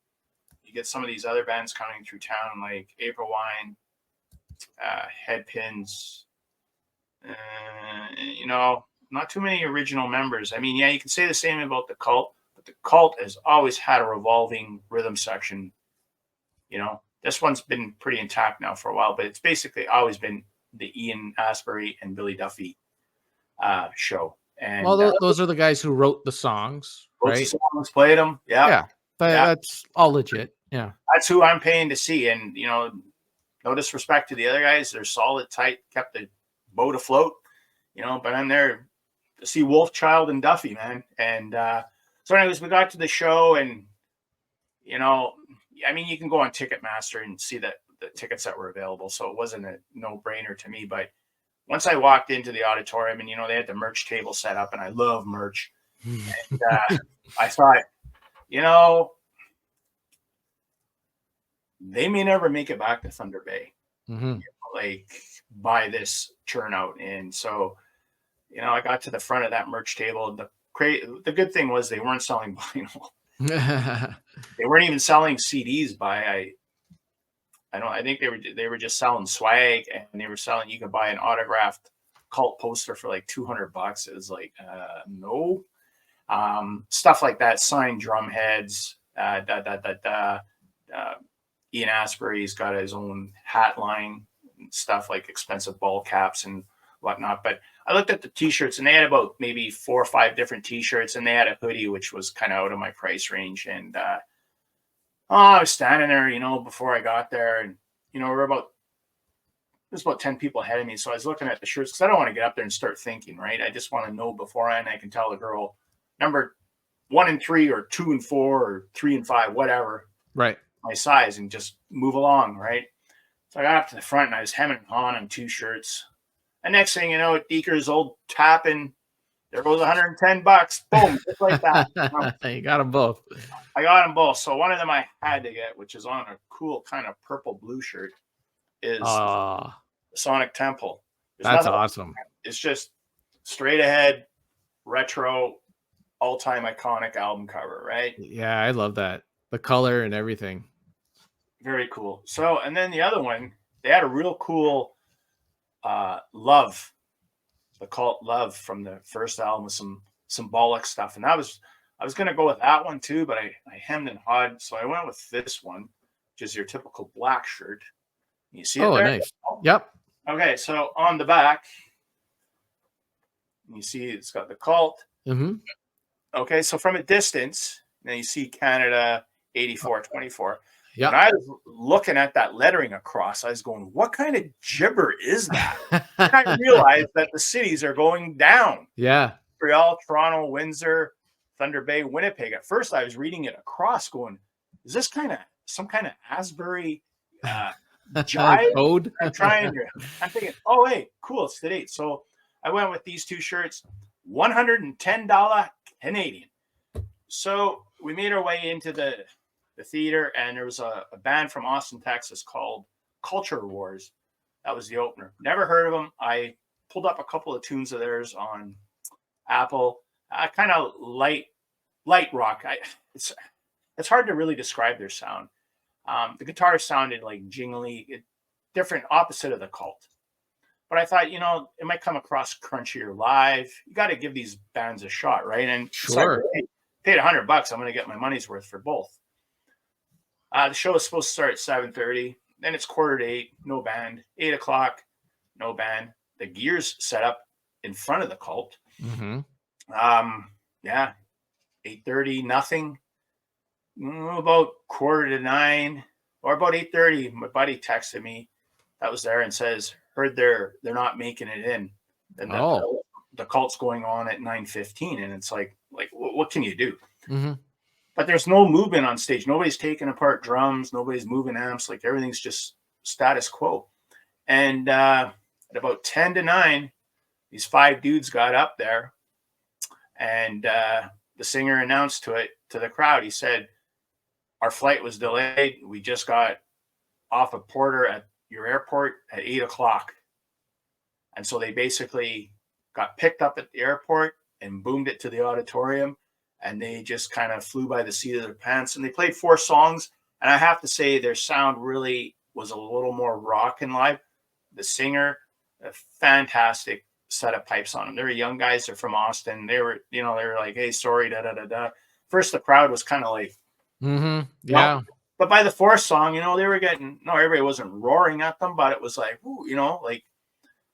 you get some of these other bands coming through town, like April Wine, Headpins, not too many original members. I mean, yeah, you can say the same about the Cult, but the Cult has always had a revolving rhythm section. This one's been pretty intact now for a while, but it's basically always been the Ian Astbury and Billy Duffy show. And those are the guys who wrote the songs, right? Songs, played them. Yeah. That's all legit. Yeah. That's who I'm paying to see. And, no disrespect to the other guys. They're solid, tight, kept the boat afloat, but I'm there to see Wolfchild and Duffy, man. And so anyways, we got to the show and, I mean, you can go on Ticketmaster and see the tickets that were available. So it wasn't a no-brainer to me. But once I walked into the auditorium and, they had the merch table set up, and I love merch. And I thought, they may never make it back to Thunder Bay, by this turnout. And so, I got to the front of that merch table. The good thing was they weren't selling vinyl. They weren't even selling CDs I think they were just selling swag, and they were selling, you could buy an autographed Cult poster for like $200. It was like, no. Stuff like that, signed drum heads, Ian Asbury's got his own hat line, stuff like expensive ball caps and whatnot. But I looked at the t-shirts, and they had about maybe 4 or 5 different t-shirts, and they had a hoodie, which was kind of out of my price range. And I was standing there, before I got there, and there's about 10 people ahead of me. So I was looking at the shirts because I don't want to get up there and start thinking, right? I just want to know beforehand. I can tell the girl number 1 and 3 or 2 and 4 or 3 and 5, whatever. Right. My size, and just move along, right? So I got up to the front, and I was hemming and hawing on 2 shirts. And next thing you know, Deke's old tapping, there goes $110. Boom, just like that. You got them both. I got them both. So one of them I had to get, which is on a cool kind of purple blue shirt, is Sonic Temple. That's awesome. It's just straight ahead, retro, all-time iconic album cover, right? Yeah, I love that. The color and everything. Very cool. So, and then the other one, they had a real cool Love, the Cult Love from the first album, with some symbolic stuff. And I was going to go with that one too, but I hemmed and hawed. So I went with this one, which is your typical black shirt. You see it there? Nice. Yep. Okay, so on the back, you see it's got the Cult. Mm-hmm. Okay, so from a distance, now you see Canada 8424. Yeah. When I was looking at that lettering across, I was going, what kind of gibber is that? And I realized that the cities are going down. Yeah. Montreal, Toronto, Windsor, Thunder Bay, Winnipeg. At first, I was reading it across going, is this some kind of Asbury jive code? I'm thinking, oh, hey, cool, it's the date. So I went with these 2 shirts, $110 Canadian. So we made our way into the theater, and there was a band from Austin, Texas called Culture Wars. That was the opener. Never heard of them. I pulled up a couple of tunes of theirs on Apple. Kind of light rock. It's hard to really describe their sound. The guitar sounded like jingly, different, opposite of the Cult. But I thought, it might come across crunchier live. You got to give these bands a shot, right? And sure, hey, paid $100. I'm going to get my money's worth for both. The show is supposed to start at 7:30. Then it's 7:45, no band. 8 o'clock, no band. The gear's set up in front of the Cult. Mm-hmm. 8:30, nothing. About 8:45 or about 8:30, my buddy texted me that was there and says, heard they're not making it in. And the Cult's going on at 9:15, and it's like what can you do? Mm-hmm. But there's no movement on stage. Nobody's taking apart drums. Nobody's moving amps. Like, everything's just status quo. And at about 10 to 9, these 5 dudes got up there, and the singer announced to the crowd. He said, our flight was delayed. We just got off of Porter at your airport at 8 o'clock. And so they basically got picked up at the airport and boomed it to the auditorium. And they just kind of flew by the seat of their pants. And they played 4 songs. And I have to say, their sound really was a little more rock and live. The singer, a fantastic set of pipes on them. They're young guys. They're from Austin. They were like, hey, sorry, da-da-da-da. First, the crowd was kind of like, mm-hmm. Yeah. But by the 4th song, they were getting, everybody wasn't roaring at them, but it was like, ooh, like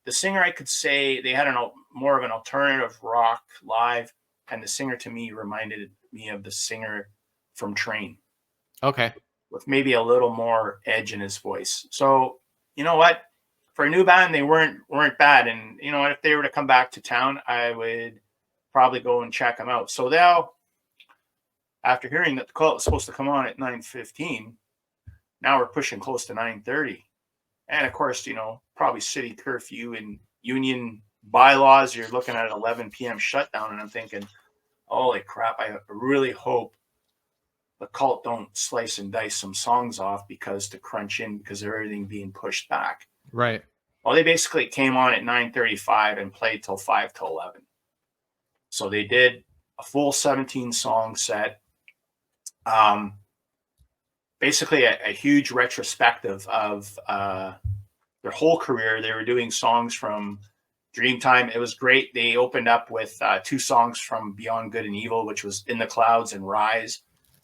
the singer, I could say they had more of an alternative rock live. And the singer, to me, reminded me of the singer from Train. Okay. With maybe a little more edge in his voice. So, you know what? For a new band, they weren't bad. And, if they were to come back to town, I would probably go and check them out. So now, after hearing that the Cult was supposed to come on at 9:15, now we're pushing close to 9:30. And, of course, probably city curfew and union bylaws, you're looking at an 11 p.m. shutdown, and I'm thinking, holy crap, I really hope the Cult don't slice and dice some songs off because of everything being pushed back. Right. Well, they basically came on at 9:35 and played till 5 till 11. So they did a full 17 song set. basically a huge retrospective of their whole career. They were doing songs from Dreamtime. It was great. They opened up with 2 songs from Beyond Good and Evil, which was In the Clouds and Rise.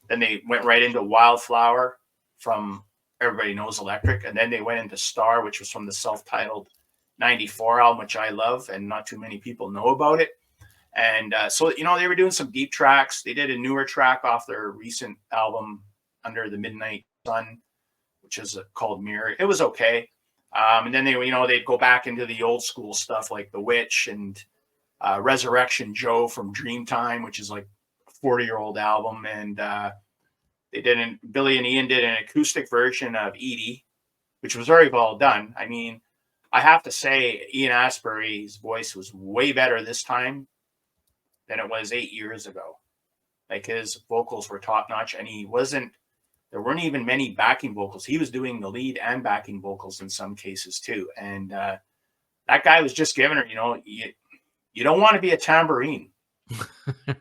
Then they went right into Wildflower from Everybody Knows Electric. And then they went into Star, which was from the self-titled 94 album, which I love, and not too many people know about it. And so, they were doing some deep tracks. They did a newer track off their recent album, Under the Midnight Sun, which is called Mirror. It was okay. And then they'd go back into the old school stuff like The Witch and Resurrection Joe from Dreamtime, which is like a 40-year-old album. And Billy and Ian did an acoustic version of Edie, which was very well done. I mean, I have to say, Ian Astbury's voice was way better this time than it was 8 years ago. Like, his vocals were top notch, and there weren't even many backing vocals. He was doing the lead and backing vocals in some cases too. And that guy was just giving her, you don't want to be a tambourine.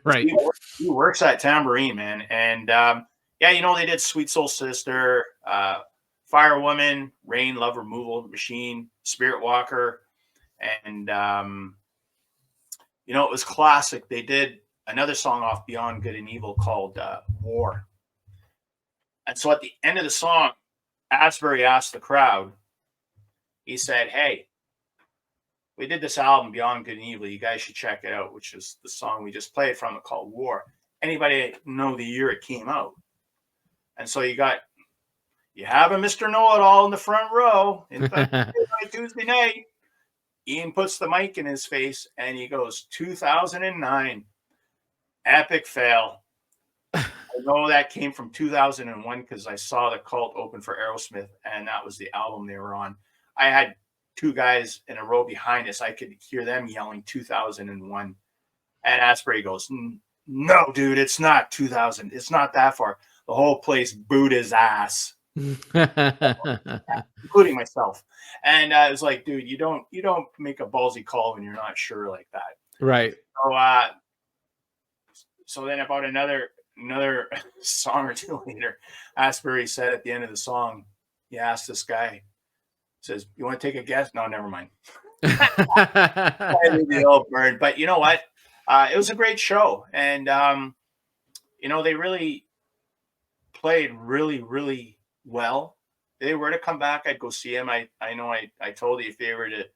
Right. He works at tambourine, man. And they did Sweet Soul Sister, Firewoman, Rain, Love Removal Machine, Spirit Walker. And, it was classic. They did another song off Beyond Good and Evil called War. And so at the end of the song, Asbury asked the crowd, he said, "Hey, we did this album, Beyond Good and Evil. You guys should check it out," which is the song we just played from it, called War. Anybody know the year it came out? And so you have a Mr. Know-It-All in the front row. In fact, Tuesday night, Ian puts the mic in his face and he goes, 2009, epic fail. I know that came from 2001 because I saw the Cult open for Aerosmith, and that was the album they were on. I had 2 guys in a row behind us. I could hear them yelling 2001. And Asbury goes, "No, dude, it's not 2000. It's not that far." The whole place booed his ass, including myself. And I was like, "Dude, you don't make a ballsy call when you're not sure like that." Right. So then about another song or two later, Asbury said at the end of the song, he asked this guy, says, "You want to take a guess?" No, never mind. The old bird. But you know what? It was a great show. And, they really played really, really well. If they were to come back, I'd go see him. I know I told you, if they were to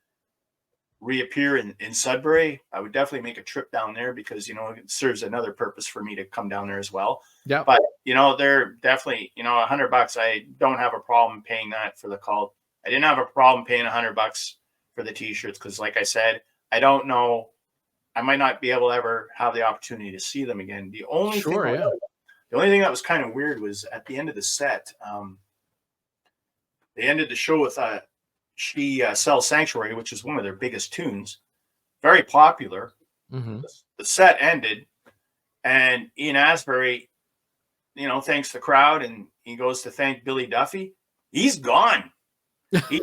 reappear in Sudbury, I would definitely make a trip down there because, it serves another purpose for me to come down there as well. Yeah. But, they're definitely, $100. I don't have a problem paying that for the Cult. I didn't have a problem paying $100 for the t-shirts because, like I said, I don't know. I might not be able to ever have the opportunity to see them again. The only thing that was kind of weird was at the end of the set, they ended the show with She Sells Sanctuary, which is one of their biggest tunes, very popular. Mm-hmm. The set ended, and Ian Astbury, thanks the crowd, and he goes to thank Billy Duffy. He's gone. He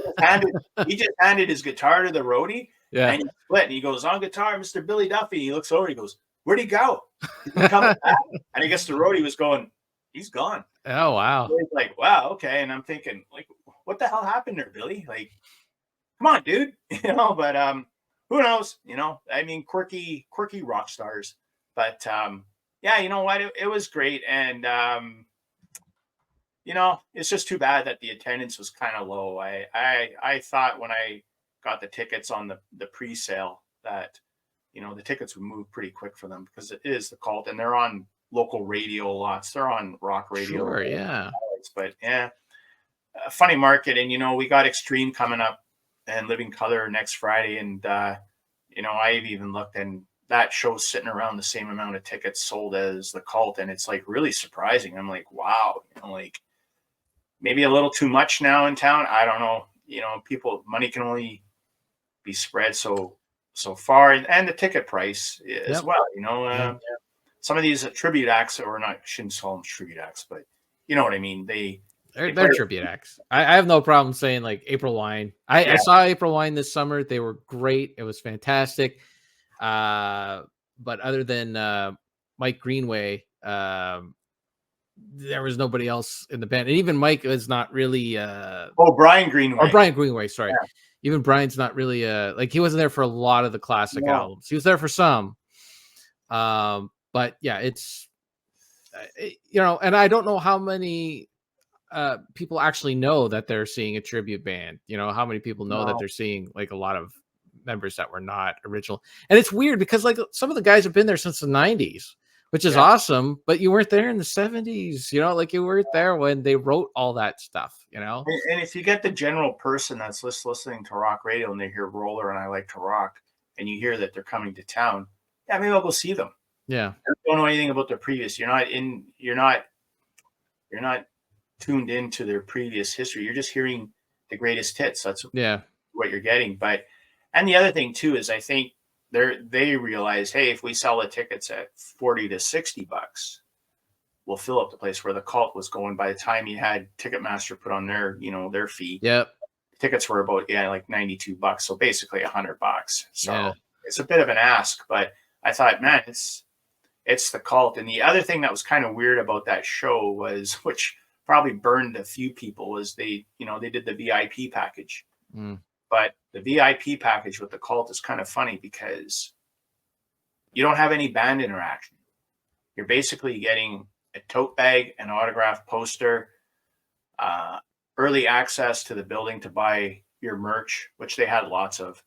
just handed his guitar to the roadie, and he split. And he goes, "On guitar, Mr. Billy Duffy." He looks over. He goes, "Where'd he go? Is he coming back?" And I guess the roadie was going, "He's gone." Oh, wow. So he's like, "Wow, okay." And I'm thinking, like, what the hell happened there, Billy? Like, come on, dude. But who knows? I mean, quirky rock stars. But yeah, you know what? It was great. And it's just too bad that the attendance was kind of low. I thought when I got the tickets on the pre-sale that, the tickets would move pretty quick for them because it is the Cult and they're on local radio lots. They're on rock radio. Sure, yeah. But yeah, a funny market. And, we got Extreme coming up and Living Color next Friday. And, I've even looked, and that show's sitting around the same amount of tickets sold as the Cult. And it's like really surprising. I'm like, wow, like, maybe a little too much now in town. I don't know. Money can only be spread so far, and the ticket price as well. Some of these tribute acts, or not, shouldn't call them tribute acts, but you know what I mean. They're tribute acts. I have no problem saying like April Wine. I saw April Wine this summer. They were great. It was fantastic. But other than Mike Greenway, there was nobody else in the band, and even Mike is not really Brian Greenway. Or Brian Greenway, sorry. Yeah. Even Brian's not really like he wasn't there for a lot of the classic albums. He was there for some. But yeah, it's and I don't know how many people actually know that they're seeing a tribute band. How many people know that they're seeing like a lot of members that were not original. And it's weird because like some of the guys have been there since the 90s, which is awesome, but you weren't there in the 70s, like you weren't there when they wrote all that stuff, And if you get the general person that's listening to rock radio and they hear Roller and I Like to Rock, and you hear that they're coming to town, yeah, maybe I'll go see them. Yeah. I don't know anything about their previous. You're not tuned into their previous history. You're just hearing the greatest hits. That's what you're getting. And the other thing too is I think they realize, hey, if we sell the tickets at $40 to $60, we'll fill up the place. Where the Cult was going by the time you had Ticketmaster put on their their fee. Yep. Tickets were about like $92, so basically $100. So it's a bit of an ask, but I thought, man, it's the Cult. And the other thing that was kind of weird about that show was, which probably burned a few people, was they did the VIP package. But the VIP package with the Cult is kind of funny because you don't have any band interaction. You're basically getting a tote bag, an autographed poster, early access to the building to buy your merch, which they had lots of,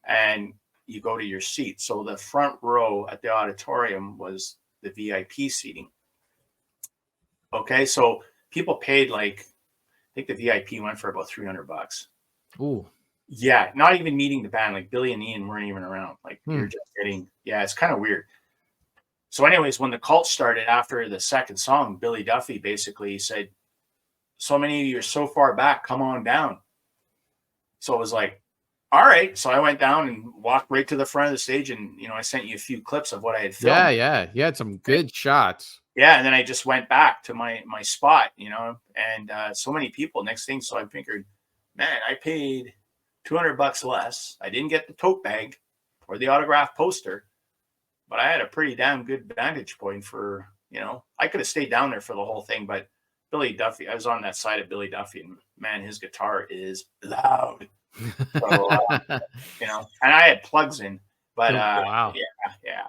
and you go to your seat. So the front row at the auditorium was the VIP seating. Okay, so people paid I think the VIP went for about $300. Ooh. Yeah, not even meeting the band. Like Billy and Ian weren't even around. You're just getting, it's kind of weird. So anyways, when the Cult started after the second song, Billy Duffy basically said, so many of you are so far back, come on down. So it was like, all right. So I went down and walked right to the front of the stage, and I sent you a few clips of what I had filmed. Yeah. You had some good shots. Yeah, and then I just went back to my spot, and so many people. Next thing, so I figured, man, I paid $200 less. I didn't get the tote bag or the autographed poster, but I had a pretty damn good vantage point for, I could have stayed down there for the whole thing, but Billy Duffy, I was on that side of Billy Duffy, and man, his guitar is loud. So, and I had plugs in, but wow. Yeah.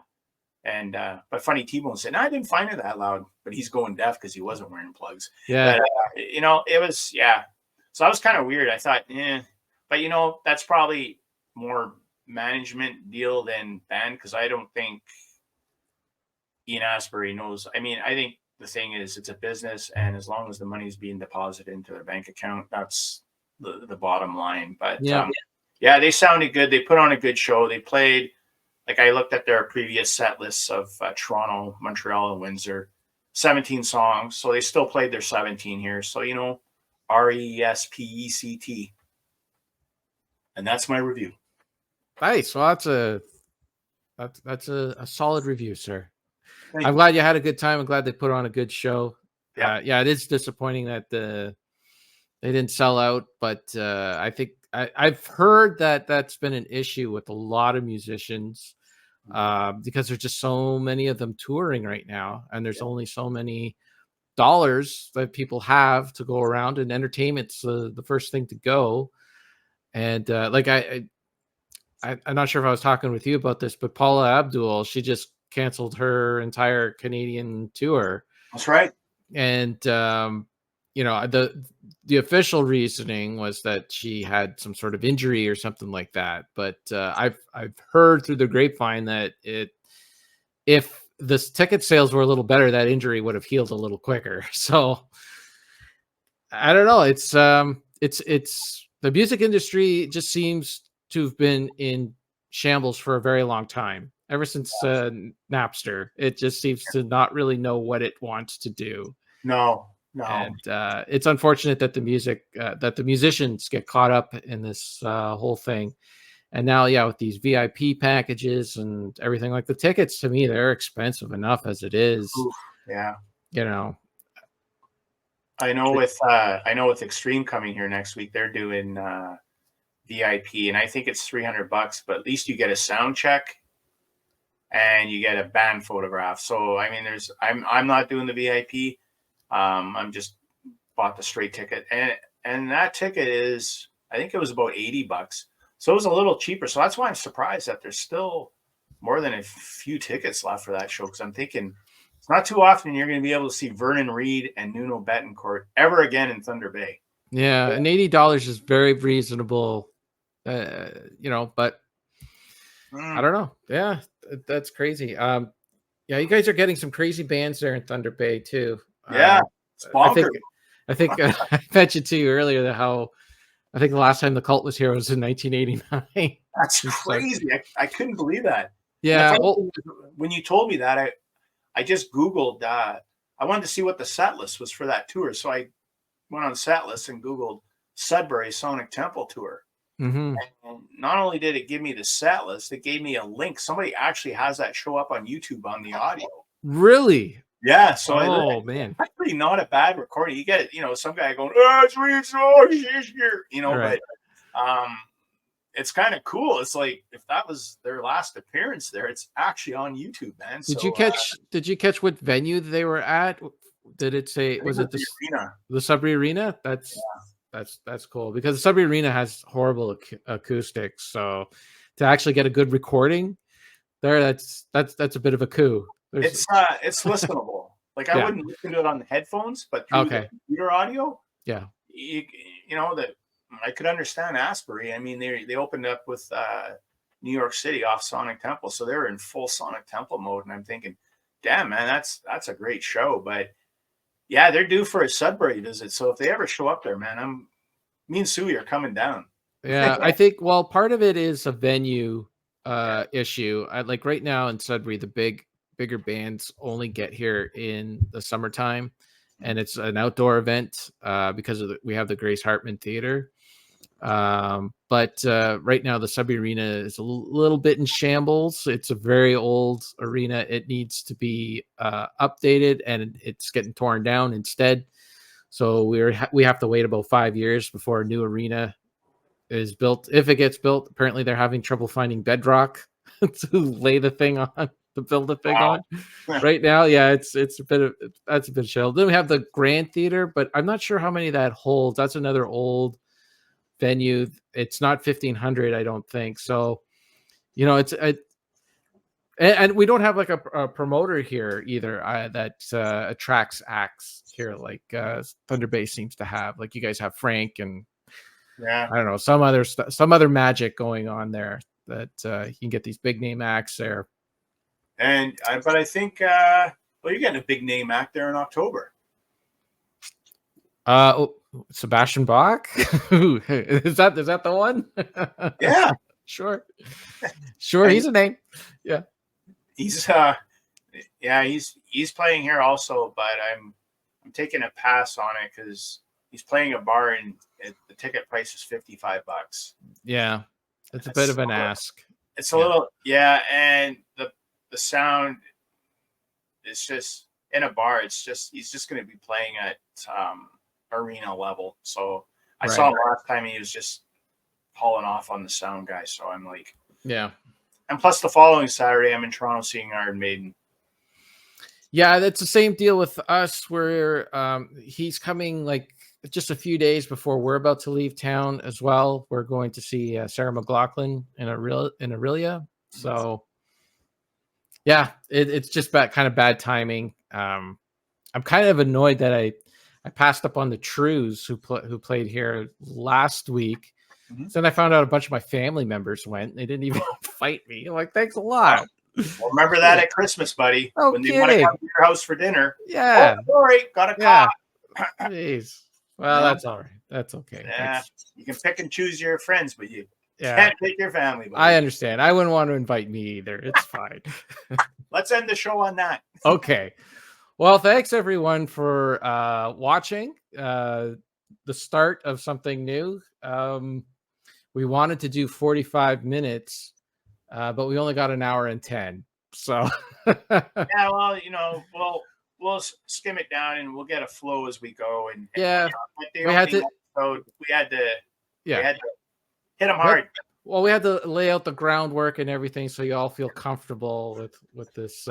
And but funny, T-Bone said, no, I didn't find it that loud, but he's going deaf because he wasn't wearing plugs. Yeah. But, it was, so that was kind of weird. I thought, but that's probably more management deal than band, because I don't think Ian Asbury knows. I mean, I think the thing is, it's a business, and as long as the money's being deposited into their bank account, that's the bottom line. But they sounded good. They put on a good show. They played, I looked at their previous set lists of Toronto, Montreal, and Windsor, 17 songs. So they still played their 17 here. So, RESPECT. And that's my review. Nice. Well, that's a solid review, sir. I'm glad you had a good time. I'm glad they put on a good show. Yeah, it is disappointing that they didn't sell out, but I think I've heard that that's been an issue with a lot of musicians because there's just so many of them touring right now, and there's only so many dollars that people have to go around, and entertainment's the first thing to go. And I'm not sure if I was talking with you about this, but Paula Abdul, she just canceled her entire Canadian tour. That's right. And the official reasoning was that she had some sort of injury or something like that. But I've heard through the grapevine that if the ticket sales were a little better, that injury would have healed a little quicker. So I don't know. It's the music industry just seems to have been in shambles for a very long time. Ever since Napster, it just seems to not really know what it wants to do. No. And it's unfortunate that the musicians get caught up in this whole thing. And now, with these VIP packages and everything, like the tickets, to me, they're expensive enough as it is. Oof, yeah. I know with Extreme coming here next week, they're doing VIP, and I think it's $300, but at least you get a sound check and you get a band photograph. So I mean, I'm not doing the VIP, I'm just bought the straight ticket, and that ticket is, I think it was about $80, so it was a little cheaper. So that's why I'm surprised that there's still more than a few tickets left for that show, because I'm thinking it's not too often you're going to be able to see Vernon Reid and Nuno Betancourt ever again in Thunder Bay. Yeah, and $80 is very reasonable, but I don't know. Yeah, that's crazy. Yeah, you guys are getting some crazy bands there in Thunder Bay too. Yeah, it's I bonkers. think I mentioned to you earlier that how I think the last time the Cult was here was in 1989. That's So, crazy. I couldn't believe that. And the yeah, funny well, thing is, when you told me that, I just Googled, I wanted to see what the set list was for that tour. So I went on set list and Googled Sudbury Sonic Temple tour. mhm. And not only did it give me the set list, it gave me a link. Somebody actually has that show up on YouTube on the audio. Really? Yeah, so Oh man, it's actually not a bad recording. You get, some guy going, "Oh, it's real song here," all right. but it's kind of cool. It's like if that was their last appearance there, it's actually on YouTube, man. Did So you catch? Did you catch what venue they were at? Did it say? I think Was it it was the arena. the Sudbury Arena? That's cool because the Sudbury Arena has horrible acoustics. So to actually get a good recording there, that's a bit of a coup. There's It's listenable. Like I yeah. wouldn't listen to it on the headphones, but through the Okay. computer audio, Yeah. you, that I could understand Asbury. I mean, they opened up with New York City off Sonic Temple, so they were in full Sonic Temple mode, and I'm thinking, damn man, that's a great show. But yeah, they're due for a Sudbury visit, so if they ever show up there, man, me and Suey are coming down. Yeah, I think well, part of it is a venue issue. Like right now in Sudbury, the bigger bands only get here in the summertime, and it's an outdoor event because we have the Grace Hartman Theater. But right now the Sudbury Arena is a little bit in shambles. It's a very old arena. It needs to be updated, and it's getting torn down instead. So we have to wait about 5 years before a new arena is built. If it gets built, apparently they're having trouble finding bedrock to lay the thing on, to build the thing Wow. on. Right now, yeah, it's a bit of that's a bit chill. Then we have the Grand Theater, but I'm not sure how many that holds. That's another old venue. It's not 1,500, I don't think. So, it's and we don't have like a promoter here either that attracts acts here like Thunder Bay seems to have. Like you guys have Frank and Yeah. I don't know, some other magic going on there that you can get these big name acts there. But I think you're getting a big name act there in October. Sebastian Bach. Is that the one? Yeah. Sure. He's a name. Yeah. He's he's playing here also, but I'm taking a pass on it because he's playing a bar and the ticket price is $55. Yeah, it's a bit of an ask. It's a little, yeah, and the sound is just in a bar. It's just he's just going to be playing at arena level. So I saw him last time. He was just hauling off on the sound guy. So I'm like, yeah. And plus, the following Saturday, I'm in Toronto seeing Iron Maiden. Yeah, that's the same deal with us. Where he's coming like just a few days before we're about to leave town as well. We're going to see Sarah McLachlan in Aurelia. So yeah, it's just kind of bad timing. I'm kind of annoyed that I passed up on the Trues who played here last week. Mm-hmm. Then I found out a bunch of my family members went. They didn't even fight me. I'm like, thanks a lot. Well, remember that at Christmas, buddy. Oh, when they want to come to your house for dinner. Yeah. Oh, sorry, got a cop. Jeez. Well, that's all right. That's okay. Yeah. You can pick and choose your friends, but you can't pick your family. Buddy. I understand. I wouldn't want to invite me either. It's fine. Let's end the show on that. Okay. Well, thanks everyone for watching the start of something new. We wanted to do 45 minutes, but we only got an hour and 10. So yeah, well, we'll skim it down and we'll get a flow as we go. And we had to hit them hard. Well, we had to lay out the groundwork and everything so you all feel comfortable with this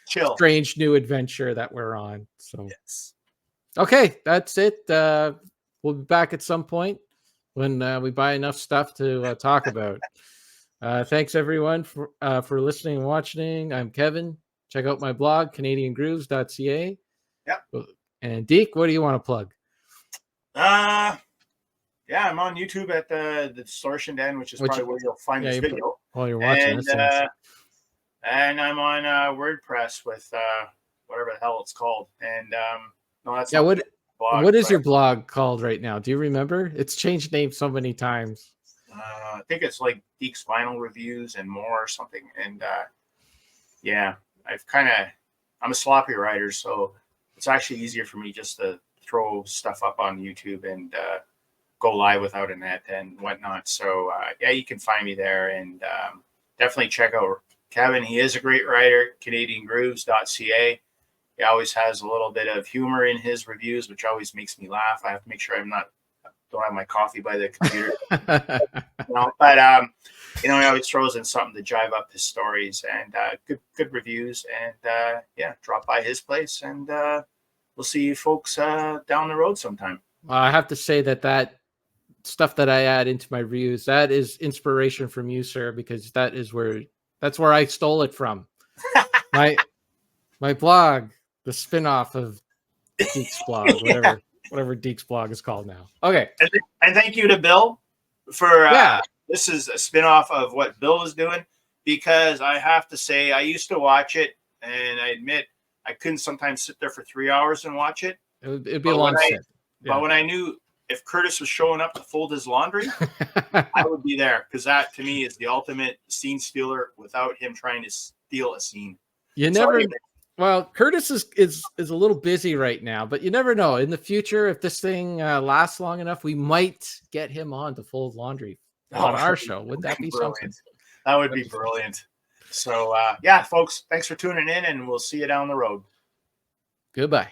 chill, strange new adventure that we're on. So yes. Okay, that's it. We'll be back at some point when we buy enough stuff to talk about. Thanks everyone for listening and watching. I'm Kevin. Check out my blog, canadiangrooves.ca. Yep. And Deke, what do you want to plug? Yeah, I'm on YouTube at the Distortion Den, which is probably where you'll find this video while you're watching and, this. And I'm on WordPress with whatever the hell it's called. And no, that's yeah. not blog, what is your blog called right now? Do you remember? It's changed names so many times. I think it's like Deke's Vinyl Reviews and more or something. And yeah, I'm a sloppy writer, so it's actually easier for me just to throw stuff up on YouTube and go live without a net and whatnot. So yeah, you can find me there, and definitely check out Kevin. He is a great writer. canadiangrooves.ca. He always has a little bit of humor in his reviews, which always makes me laugh. I have to make sure don't have my coffee by the computer. But he always throws in something to jive up his stories, and good reviews. And yeah, drop by his place, and we'll see you folks down the road sometime. I have to say that stuff that I add into my reviews, that is inspiration from you, sir, because that's where I stole it from. my blog, the spinoff of Deke's blog, whatever Deke's blog is called now. Okay. And thank you to Bill for this is a spinoff of what Bill is doing, because I have to say I used to watch it, and I admit I couldn't sometimes sit there for 3 hours and watch it. It'd be a long sit. But when I knew if Curtis was showing up to fold his laundry, I would be there, because that to me is the ultimate scene stealer without him trying to steal a scene. Well, Curtis is a little busy right now, but you never know. In the future, if this thing lasts long enough, we might get him on to fold laundry on our show. Would that be something? That would be brilliant. So yeah, folks, thanks for tuning in, and we'll see you down the road. Goodbye.